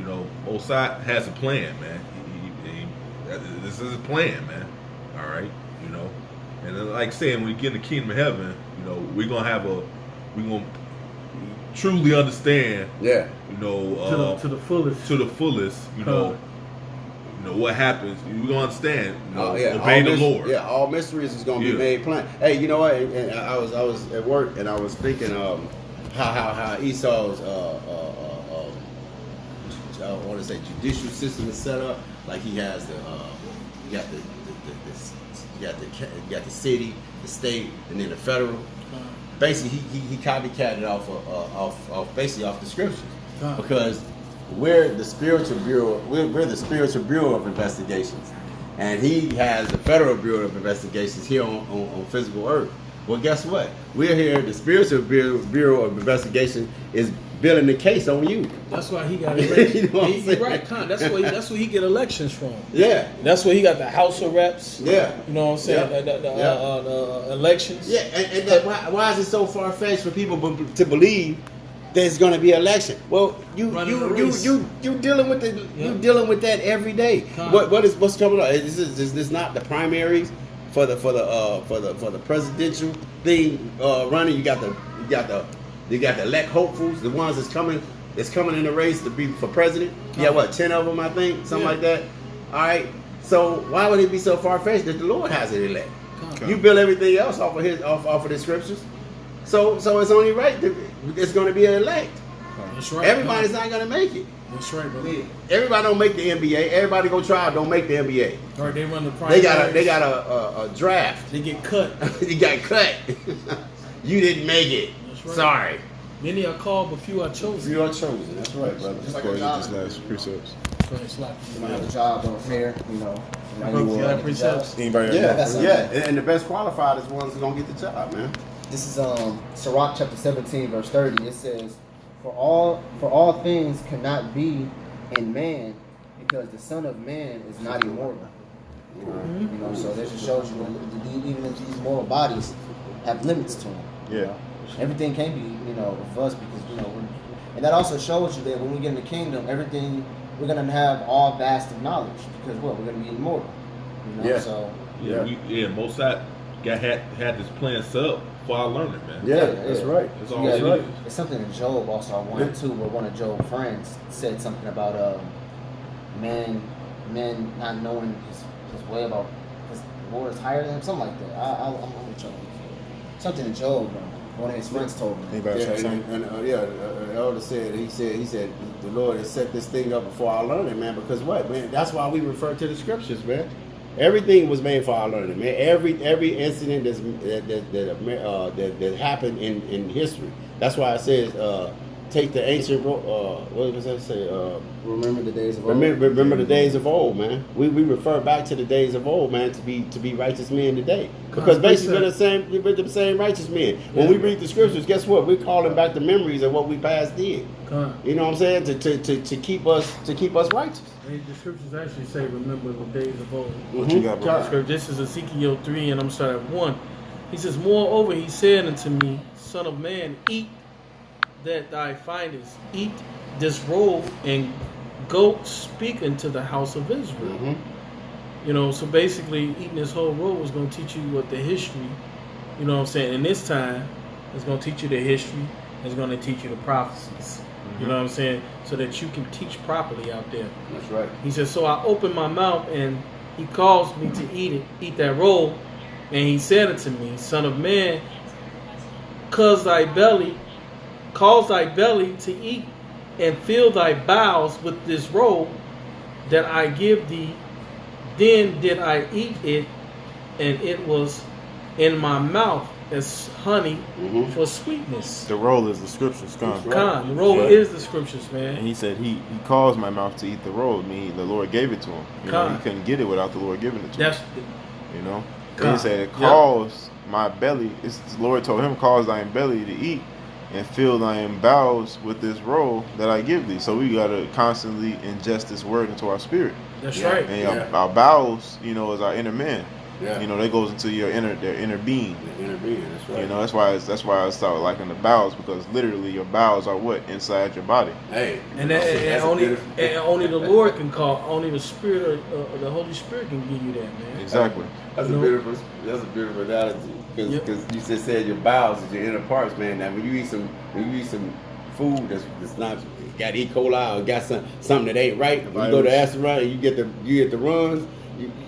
know, Most High has a plan, man. This is a plan, man. All right, you know, and then, like saying when we get in the kingdom of heaven, you know, we're gonna truly understand. Yeah. You know, to the fullest. To the fullest. You know what happens. We're gonna understand. You know, yeah, obey the Lord. Yeah, all mysteries is gonna be made plain. Hey, you know what? And I was at work and I was thinking how Esau's I want to say judicial system is set up. Like he has the city, the state, and then the federal. Basically, he copycatted off the scriptures because we're the spiritual bureau. We're the spiritual bureau of investigations, and he has the federal bureau of investigations here on physical earth. Well, guess what? We're here. The spiritual bureau of investigation is building the case on you. That's why he got elections. You know what I'm saying? Right, that's where he get elections from. Yeah. That's where he got the House of Reps. Yeah. You know what I'm saying? The elections. Yeah, and why is it so far-fetched for people to believe there's going to be an election? Well, you dealing with you dealing with that every day. What's coming up? Is this not the primaries for the presidential thing running? You got the elect hopefuls, the ones that's coming in the race to be for president. Yeah, what, 10 of them, I think, something like that. All right. So why would it be so far-fetched that the Lord has it elect? You build everything else off of the scriptures. So it's only right that it's going to be an elect. That's right. Everybody's not going to make it. That's right, brother. Everybody don't make the NBA. Everybody go try out don't make the NBA. All right, they run the primaries. They got a draft. They get cut. You got cut. You didn't make it. That's right. Sorry. Many are called, but few are chosen. Few are chosen. That's right, brother. Just like a job. Just last precepts. So it's like You might have a job on fair, you know. precepts. Anybody else? And the best qualified is the ones who gonna get the job, man. This is Sirach chapter 17, verse 30. It says, For all things cannot be in man, because the Son of Man is not immortal. You know, so that just shows you that even if these mortal bodies have limits to them. Yeah. Everything can be, you know, of us because, you know, and that also shows you that when we get in the kingdom, everything, we're going to have all vast of knowledge because what? We're going to be immortal. You know, so. Most had this plan set up for our learning, man. Yeah, that's right. That's all it is. It's something in Job also I wanted to, where one of Job's friends said something about man not knowing his way about his Lord is higher than him, something like that. I'm gonna try to something in Job, one of his friends told me. Anybody try something? The elder said he said the Lord has set this thing up before our learning, man. Because what, man? That's why we refer to the scriptures, man. Everything was made for our learning, man. Every incident that happened in history. That's why it says take the ancient. What does that say? Remember the days of old. Remember the days of old, man. We refer back to the days of old, man, to be righteous men today. Because basically we're the same righteous men. When we read the scriptures, guess what? We're calling back the memories of what we past did. You know what I'm saying? To keep us righteous. The scriptures actually say, "Remember the days of old." What you got, bro? This is Ezekiel 3, and I'm starting at 1. He says, "Moreover, he said unto me, Son of man, eat that thou findest, eat this roll, and go speak unto the house of Israel." You know, so basically, eating this whole roll is going to teach you what the history. You know what I'm saying? In this time, it's going to teach you the history. It's going to teach you the prophecies. You know what I'm saying? So that you can teach properly out there. That's right. He says, so I opened my mouth, and he caused me to eat that roll. And he said unto me, Son of man, cause thy belly to eat, and fill thy bowels with this roll that I give thee. Then did I eat it, and it was in my mouth as honey for sweetness. The roll is the scriptures, the roll is the scriptures, man. And he said he caused my mouth to eat the roll. I mean, the Lord gave it to him. You know, he couldn't get it without the Lord giving it to him. You know, and he said it caused my belly. The Lord told him, cause thy belly to eat, and fill thy bowels with this roll that I give thee. So we gotta constantly ingest this word into our spirit. That's right. And our bowels, you know, is our inner man. Yeah. You know, that goes into their inner being. The inner being. That's right. You know, that's why I start liking the bowels, because literally your bowels are what inside your body. Hey. And that's only the Lord can call. Only the Spirit, the Holy Spirit can give you that, man. Exactly. That's a beautiful analogy. Because you just said your bowels is your inner parts, man. Now when you eat some food that's not got E. coli or got something that ain't right, when you go to the restaurant and you get the runs,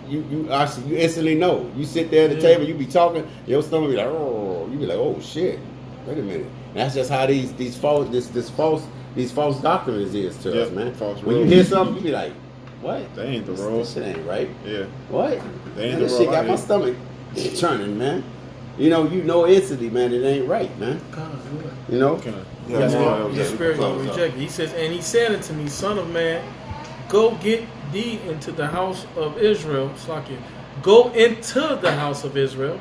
you actually you instantly know. You sit there at the table, you be talking, your stomach be like, oh, you be like, oh shit, wait a minute. And that's just how these false doctrines is to us, man. When you hear something, you be like, what? They ain't the roll. This shit ain't right. Yeah. What? They ain't Man, this the shit roll got out my here. stomach churning, man. You know instantly, man, it ain't right, man. You know? His Spirit gonna reject it. He says, and he said unto me, Son of man, go get thee into the house of Israel. Go into the house of Israel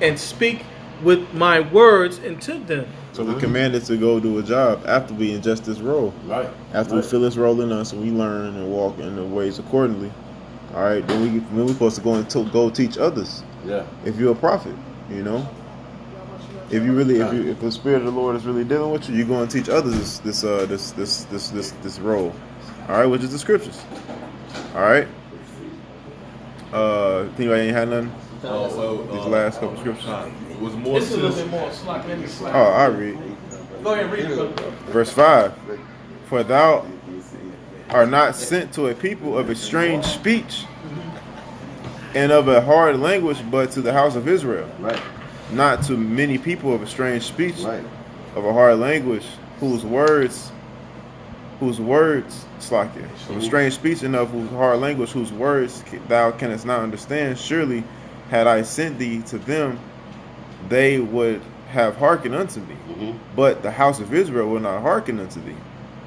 and speak with my words unto them. So we're commanded to go do a job after we ingest this roll. Right. After we feel this roll in us and we learn and walk in the ways accordingly. All right. Then we're supposed to go and go teach others. Yeah. If you're a prophet, you know. If the Spirit of the Lord is really dealing with you, you're going to teach others this role. All right, which is the scriptures. All right. Think anybody ain't had nothing? These last couple scriptures. It was more. It's a little bit more slack. Let me slack. Oh, I read. Go ahead and read it. Verse 5. For thou art not sent to a people of a strange speech and of a hard language, but to the house of Israel. Right. Not to many people of a strange speech, Right. of a hard language, whose words, Slakia, of a strange speech and of whose hard language, whose words thou canst not understand. Surely, had I sent thee to them, they would have hearkened unto me. But the house of Israel will not hearken unto thee,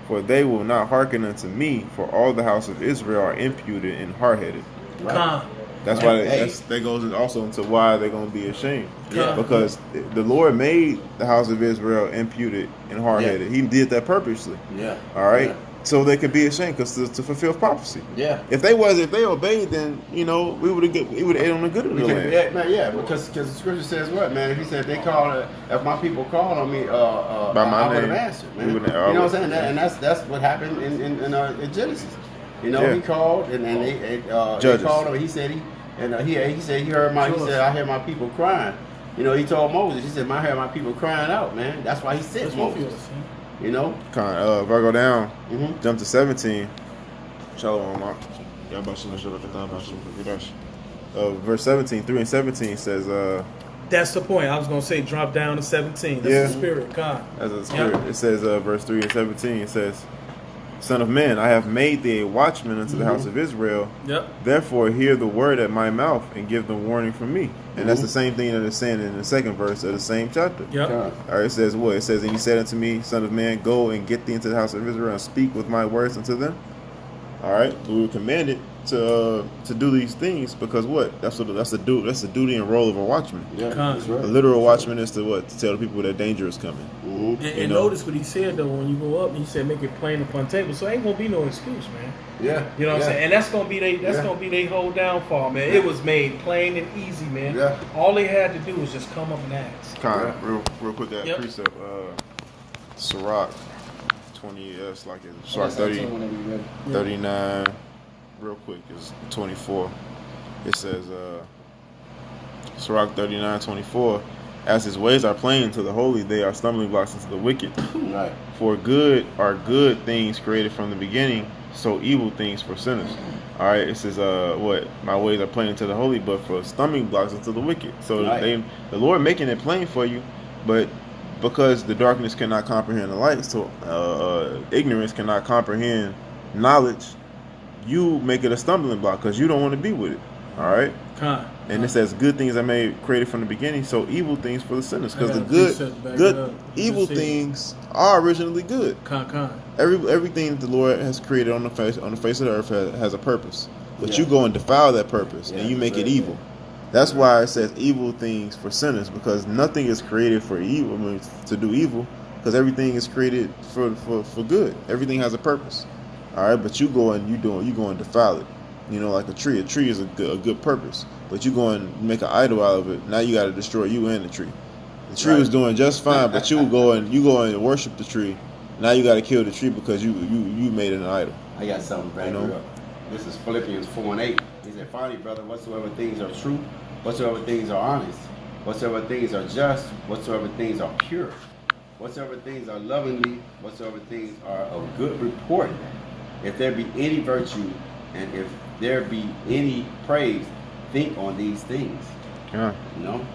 for they will not hearken unto me. For all the house of Israel are imputed and hard-headed. Con. That's why that goes also into why they're going to be ashamed. Yeah. Because the Lord made the house of Israel imputed and hard-headed. He did that purposely. Yeah. All right. Yeah. So they could be ashamed to fulfill prophecy. Yeah. If they obeyed, then we would have ate on the good of the land. Because the scripture says what, man? He said if my people call on me, By my I would have name, answered, man. we You would- know what I'm saying? And that's what happened in Genesis. You know, Yeah. he called and they Judges. called him. He said he heard I hear my people crying. You know, he told Moses. He said, I hear my people crying out, man. That's why he sent Moses. You know. If I go down, Mhm. jump to 17. Shalom, verse 17, 3 and 17 says, That's the point. I was gonna say drop down to 17. That's Yeah. the Spirit. Con. as a spirit, Yep. it says, verse 3 and 17, it says, Son of man, I have made thee a watchman unto the house of Israel. Yep. Therefore, hear the word at my mouth and give them warning from me. And that's the same thing that it's saying in the second verse of the same chapter. Yep. God. All right, it says what? It says, and he said unto me, Son of man, go and get thee into the house of Israel and speak with my words unto them. All right, we were commanded to do these things because what? That's the duty and role of a watchman. Yeah. Con. That's A right. literal watchman is to what? To tell the people that danger is coming. Mhm. And You know. notice what he said though when you go up. He said make it plain upon table. So ain't gonna be no excuse, man. Yeah. You know what I'm saying? And that's gonna be Yeah. gonna be their whole downfall, man. It was made plain and easy, man. Yeah. All they had to do was just come up and ask. Real quick, that Yep. precept, Sirach 20, it's like it's Sirach 39, real quick, is 24. It says, Sirach 39:24, as his ways are plain to the holy, they are stumbling blocks into the wicked. Right. For good are good things created from the beginning, so evil things for sinners. All right, it says, what? My ways are plain to the holy, but for stumbling blocks into the wicked. So Right. the Lord making it plain for you, but because the darkness cannot comprehend the light, so ignorance cannot comprehend knowledge, you make it a stumbling block because you don't want to be with it. All right. Con. And it says good things are made created from the beginning, so evil things for the sinners. Because I the got a precept to back it up. evil Just say it. things are originally good. Con. Everything the Lord has created on the face of the earth has a purpose. But Yeah. you go and defile that purpose, Yeah, and you make that's it right. evil. That's why it says evil things for sinners, because nothing is created for evil, to do evil, because everything is created for good. Everything has a purpose. All right, but you go and defile it. You know, like a tree. A tree is a good purpose. But you go and make an idol out of it. Now you got to destroy you and the tree. The tree was doing just fine, but you go and worship the tree. Now you got to kill the tree because you made it an idol. I got something back up. This is Philippians 4:8. He said, "Finally, brother, whatsoever things are true, whatsoever things are honest, whatsoever things are just, whatsoever things are pure, whatsoever things are lovely, whatsoever things are of good report, if there be any virtue, and if there be any praise, think on these things." Yeah. You know?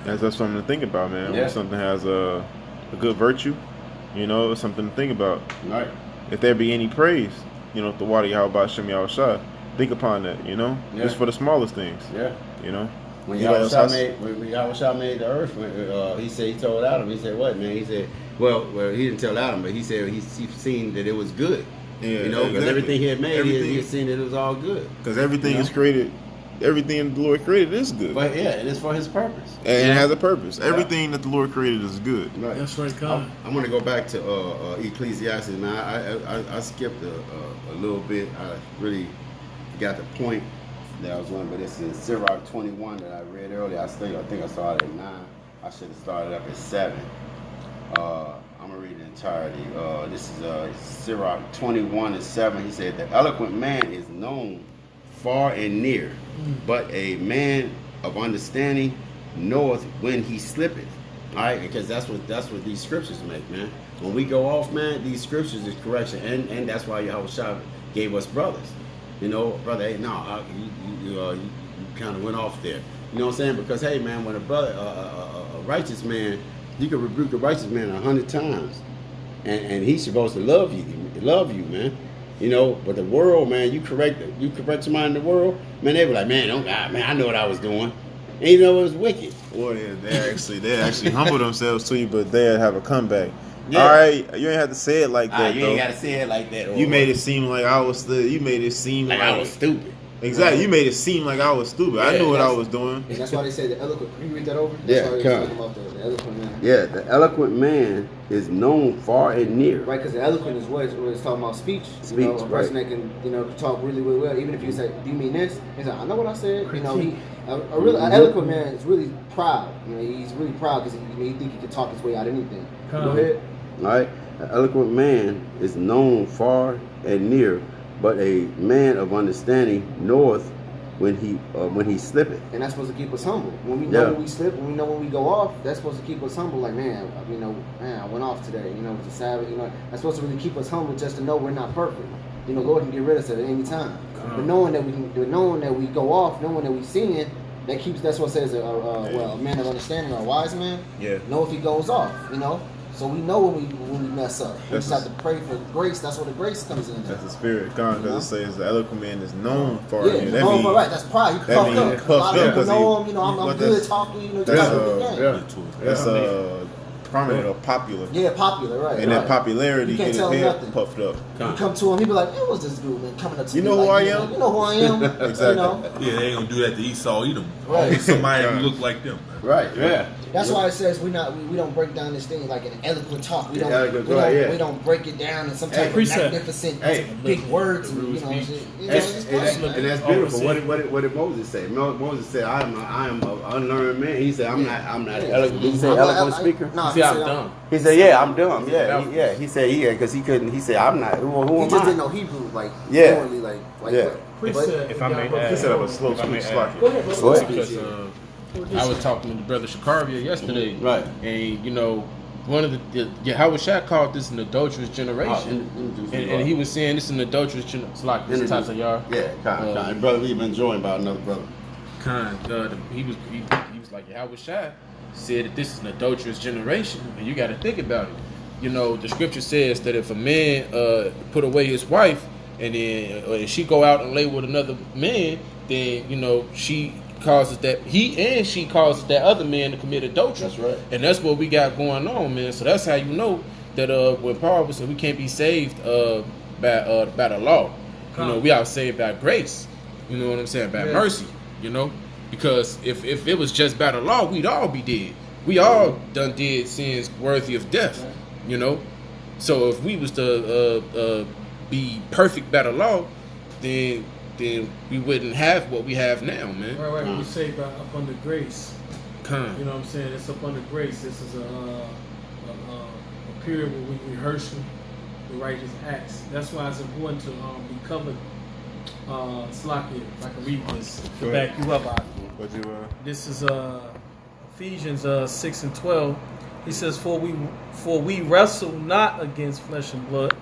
That's something to think about, man. Yeah. When something has a good virtue, you know, it's something to think about. Right. If there be any praise, you know, the water Yahweh Shem Yahushua, think upon that, you know? Yeah. Just for the smallest things. Yeah. You know? When You know, Yahushua made the earth, he told Adam, he said, what, man? He said, well, he didn't tell Adam, but he said he seen that it was good. Yeah, you know, because exactly. everything he had made, he had seen that it was all good. Because everything You know? is created, everything the Lord created is good. But yeah, and it's for his purpose. And it has a purpose. Everything that the Lord created is good. Right. That's right, God. I'm going to go back to Ecclesiastes, man. I skipped a little bit. I really got the point that I was on, but it's in Sirach 21 that I read earlier. I think I started at 9. I should have started up at 7. I'm going to read the entirety. This is Sirach 21:7. He said, "The eloquent man is known far and near, but a man of understanding knoweth when he slippeth." All right, because that's what these scriptures make, man. When we go off, man, these scriptures is correction, and that's why Yahushua gave us brothers. You know, brother, hey, no, you kind of went off there. You know what I'm saying? Because hey, man, when a righteous man, you can rebuke a righteous man 100 times, and he's supposed to love you, man. You know, but the world, man, you correct somebody in the world, man, they be like, man, I know what I was doing. And you know it was wicked. Well, they actually humble themselves to you, but they'll have a comeback. Yeah. All right, you ain't have to say it like that. You ain't gotta say it like that. You made it seem like I was. You made it seem like I was stupid. Exactly. You made it seem like I was stupid. I knew what I was doing. And that's why they say the eloquent. Can you read that over? Yeah, That's why they come. talking about the eloquent man. Yeah, the eloquent man is known far and near. Right, because the eloquent is what it's talking about speech. Speech, you know, a person right. that can, you know, talk really, really well. Even if you say, "Do you mean this?" He's like, "I know what I said." You know, an eloquent man is really proud. You know, he's really proud because he think he can talk his way out of anything. Go ahead. All right, an eloquent man is known far and near, but a man of understanding knoweth when he slippeth. And that's supposed to keep us humble. When we know when we slip, when we know when we go off, that's supposed to keep us humble. Like, man, I went off today. You know, it was a Sabbath. You know, that's supposed to really keep us humble, just to know we're not perfect. You know, Lord can get rid of us at any time. But knowing that we go off, knowing that we sin, that's what says a man of understanding or a wise man. Yeah. Know if he goes off. You know. So we know when we mess up. We just have to pray for grace. That's where the grace comes in. That's the spirit. God, because it says the eloquent man is known for it. Yeah, known for right. That's pride. He puffed up. A lot of people know him. You know, I'm good talking. You know, that's prominent or popular. Yeah, popular, right. And that popularity get his head puffed up. You come to him, he be like, "Hey, what's this dude, man, coming up to you me?" Know like, who I am? You know who I am? Exactly. You know? Yeah, they ain't gonna do that to Esau, Edom. Right. Somebody who look like them. Right. Yeah. That's why it says we don't break down this thing like an eloquent talk. We don't break it down in some type of magnificent big words and and that's beautiful. What did Moses say? Moses said, "I am an unlearned man." He said, "I'm not eloquent." Did he say eloquent speaker? No, he said, "I'm dumb." He said, "Yeah, I'm dumb." Yeah, He said, "Yeah," because he couldn't. He said, "I'm not." Who he am just I? didn't know Hebrew fluently, like yeah. If I may add, he said I was slow speech. Go ahead. Because I was talking to Brother Shakaria yesterday, right? And you know, one of the Yahushua called this an adulterous generation, and he was saying this is an adulterous generation. It's like this type of y'all. Yeah, kind. Brother, we've been joined by another brother. He was like Yahushua said that this is an adulterous generation, and you got to think about it. You know, the scripture says that if a man put away his wife and then she go out and lay with another man, then you know she causes that other man to commit adultery. That's right. And that's what we got going on, man. So that's how you know that when Paul was saying we can't be saved by the law. You know, we are saved by grace. You know what I'm saying? By mercy. You know, because if it was just by the law, we'd all be dead. We all done did sins worthy of death. You know, so if we was to be perfect by the law, then we wouldn't have what we have now, man. Right. We say about up under grace. Come. You know what I'm saying? It's up under grace. This is a period where we rehearsing the righteous acts. That's why it's important to be covered. Slaki, if I can read this to Go back ahead. you up. What you This is Ephesians 6:12. He says, "For we wrestle not against flesh and blood,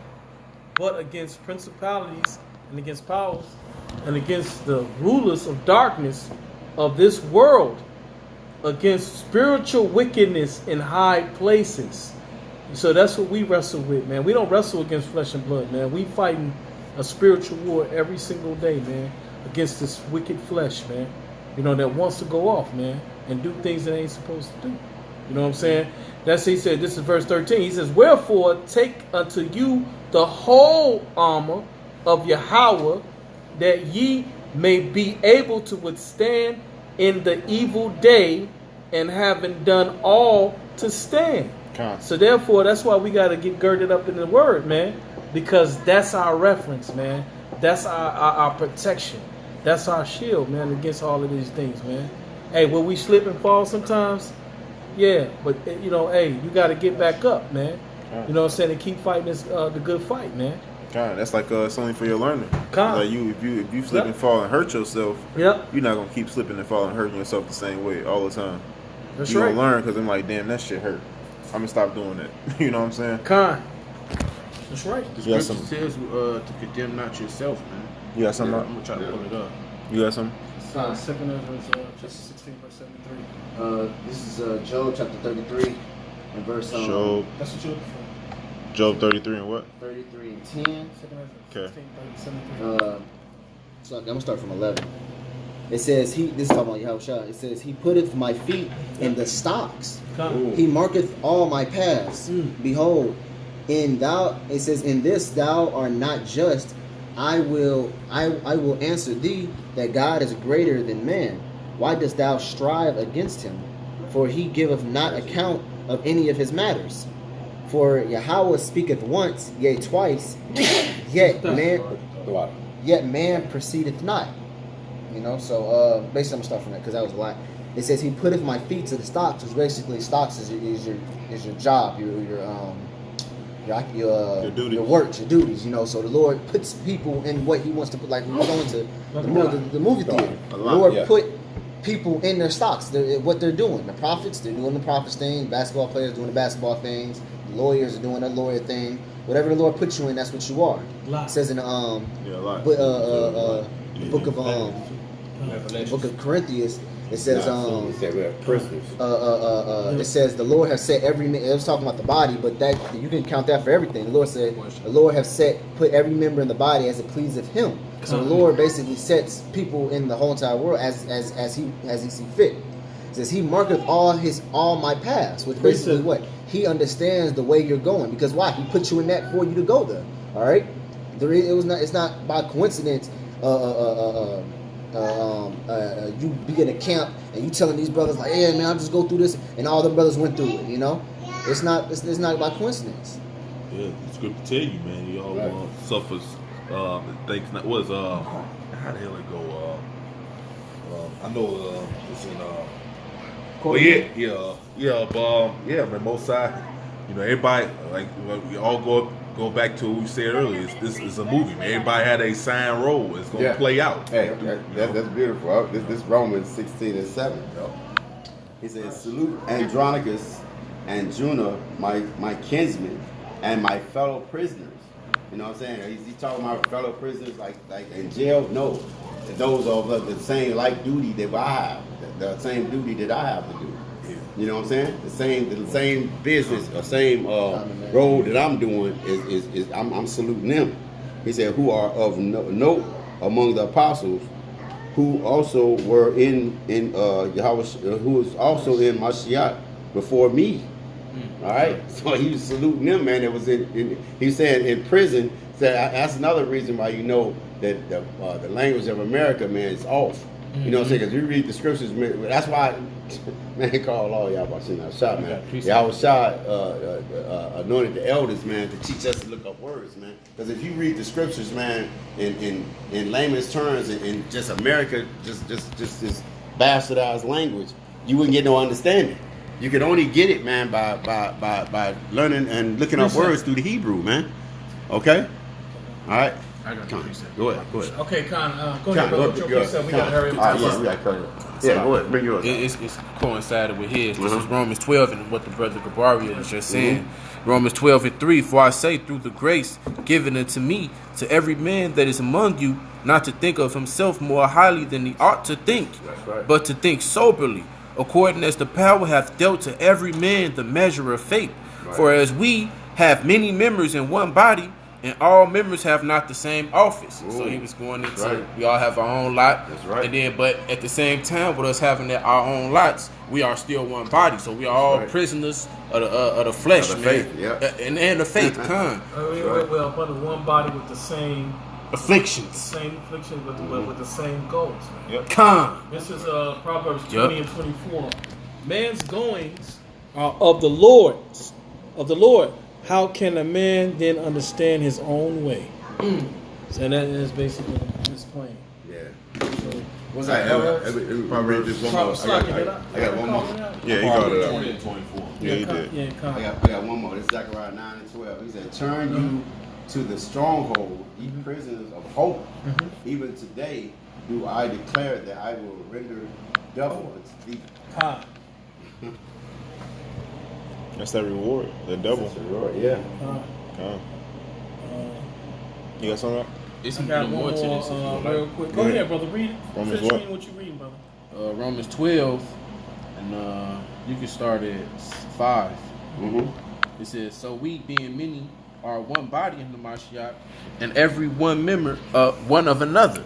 but against principalities and against powers and against the rulers of darkness of this world, against spiritual wickedness in high places." So that's what we wrestle with, man. We don't wrestle against flesh and blood, man. We fighting a spiritual war every single day, man, against this wicked flesh, man. You know, that wants to go off, man, and do things that ain't supposed to do. You know what I'm saying? That's, he said, this is verse 13. He says, "Wherefore take unto you the whole armor of Yahweh, that ye may be able to withstand in the evil day, and having done all to stand." So therefore, that's why we got to get girded up in the word, man, because that's our reference, man. That's our protection. That's our shield, man, against all of these things, man. Hey, will we slip and fall sometimes? Yeah, but you know, hey, you got to get back up, man. You know what I'm saying? And keep fighting this the good fight, man. That's like it's only for your learning. Con. Like if you slip and fall and hurt yourself, Yep. you're not gonna keep slipping and falling and hurting yourself the same way all the time. That's you right. gonna learn because I'm like, damn, that shit hurt. I'm gonna stop doing that. You know what I'm saying? Con. That's right. The You got scripture says to condemn not yourself, man. You got something? I'm gonna try to pull it up. You got something? Second verse, chapter 16, verse 73. This is Job chapter 33 and verse Job. That's what you're looking for. Job 33 and what? 33 and 10. Second verse, Okay. 16, 73. So I'm gonna start from 11. It says this is talking about Yahushua. It says, "He putteth my feet in the stocks. Con. He marketh all my paths. Behold, it says, in this thou art not just. I will answer thee that God is greater than man. Why dost thou strive against him? For he giveth not account of any of his matters. For Yahweh speaketh once, yea twice, yet man proceedeth not." You know, so basically I'm gonna start from that because that was a lot. It says, "He putteth my feet to the stocks," which basically stocks is your job, your duties. your works, your duties. You know, so the Lord puts people in what He wants to put. Like we were going to the movie theater. The Lord put people in their stocks. What they're doing. The prophets, they're doing the prophets thing. Basketball players doing the basketball things. The lawyers are doing the lawyer thing. Whatever the Lord puts you in, that's what you are. It says in the book of book of Corinthians, it says prisoners. it says the Lord has set every man. It was talking about the body, but that you can count that for everything. The Lord said the Lord has put every member in the body as it pleaseth Him. So the Lord basically sets people in the whole entire world as He see fit. It says He marketh all my paths, which basically what He understands the way you're going, because why? He put you in that for you to go there. All right, it's not by coincidence. You be in a camp and you telling these brothers like, "Yeah, man, I'll just go through this," and all the brothers went through it. You know, it's not by coincidence. Yeah, the scripture tell you, man. You all suffers things. Not was how the hell it go? I know it's in. Man. Most side, you know, everybody like we all go back to what we said earlier. This is a movie, man. Everybody had a signed role. It's going to play out. Hey, that's beautiful. This Romans 16:7. He says, "Salute Andronicus and Juno, my kinsmen, and my fellow prisoners." You know what I'm saying? Is he talking about fellow prisoners like in jail? No. Those are the same duty that I have. The same duty that I have to do. You know what I'm saying? The same business, the same role that I'm doing is I'm saluting them. He said, "Who are of note among the apostles, who also were in Yahweh, who was also in Mashiach before me." All right, so he was saluting them, man. It was he said in prison. Said that's another reason why you know that the language of America, man, is off. You know what I'm saying? Because we read the scriptures, man, that's why, man, call all y'all about saying shot, man. Y'all shot anointed the elders, man, to teach us to look up words, man. Because if you read the scriptures, man, in layman's terms, in just America, just this bastardized language, you wouldn't get no understanding. You could only get it, man, by learning and looking up words through the Hebrew, man. Okay? All right? I got Con, 3 seconds. go ahead. Okay, Con, go Con, ahead, brother. Your precept. We got to hurry up. Yeah, we got to cover it. Yeah, go ahead. Bring yours. It's coincided with his. This is Romans 12 and what the brother Gabaria is just saying. Romans 12:3. For I say, through the grace given unto me, to every man that is among you, not to think of himself more highly than he ought to think, right. but to think soberly, according as the power hath dealt to every man the measure of faith. Right. For as we have many members in one body, and all members have not the same office. Ooh, so he was going into, right. we all have our own lot. That's right. And then, but at the same time, with us having our own lots, we are still one body. So we are all prisoners of the flesh, Of the man. faith, yeah. And the faith, con. We're up under one body with the same Afflictions. with the same goals, man. Yep. Con. This is Proverbs 20 and 24. Man's goings are of the Lord. How can a man then understand his own way? So that is basically his plan. Yeah. So, Was All right, that read this one more. I got one more. Yeah, he got it 20 out. and 24. Yeah, he did. Yeah, Con. I got one more. This is Zechariah 9 and 12. He said, turn you to the stronghold, ye prisoners of hope. Even today do I declare that I will render double unto thee. Con. That's that reward. The double. That's the Lord, yeah. Con. You got something? It's I a got little one more to this. more real quick. Go Go ahead. ahead, brother. Read it. Romans Finish what? reading what you reading, brother. Romans 12, and you can start at 5. It says, so we being many are one body in the Mashiach, and every one member one of another,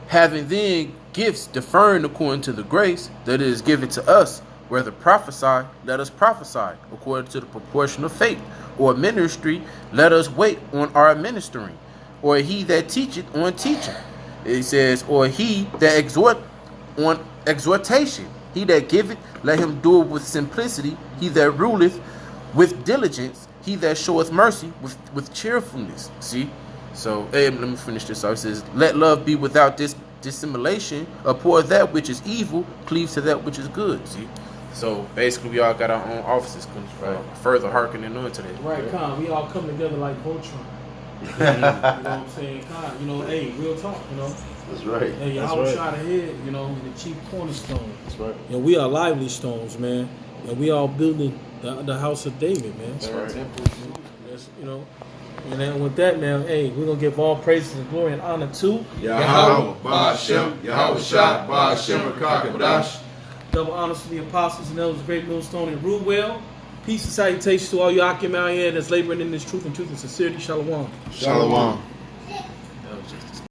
having then gifts differing according to the grace that is given to us, whether prophesy, let us prophesy according to the proportion of faith, or ministry, let us wait on our ministering, or he that teacheth on teaching. It says, or he that exhort on exhortation, he that giveth, let him do it with simplicity, he that ruleth with diligence, he that showeth mercy with cheerfulness. See? So, let me finish this. So it says, let love be without dissimulation, abhor that which is evil, cleave to that which is good. See? So basically, we all got our own offices, further hearkening on to that. Right, Con. We all come together like Voltron. You know what I'm saying? Con, hey, real talk, That's right. Hey, y'all shot ahead, the chief cornerstone. That's right. We are lively stones, man. And we all building the house of David, man. That's right. That's, and then with that, man, hey, we're going to give all praises and glory and honor to Yahweh, Ba'ashem, Yahweh Shah, Ba'ashem, Rakakadash. double honors to the apostles and elders, great millstone and rule well. Peace and salutations to all you Akim out here that's laboring in this truth and sincerity. Shalom. Shalom.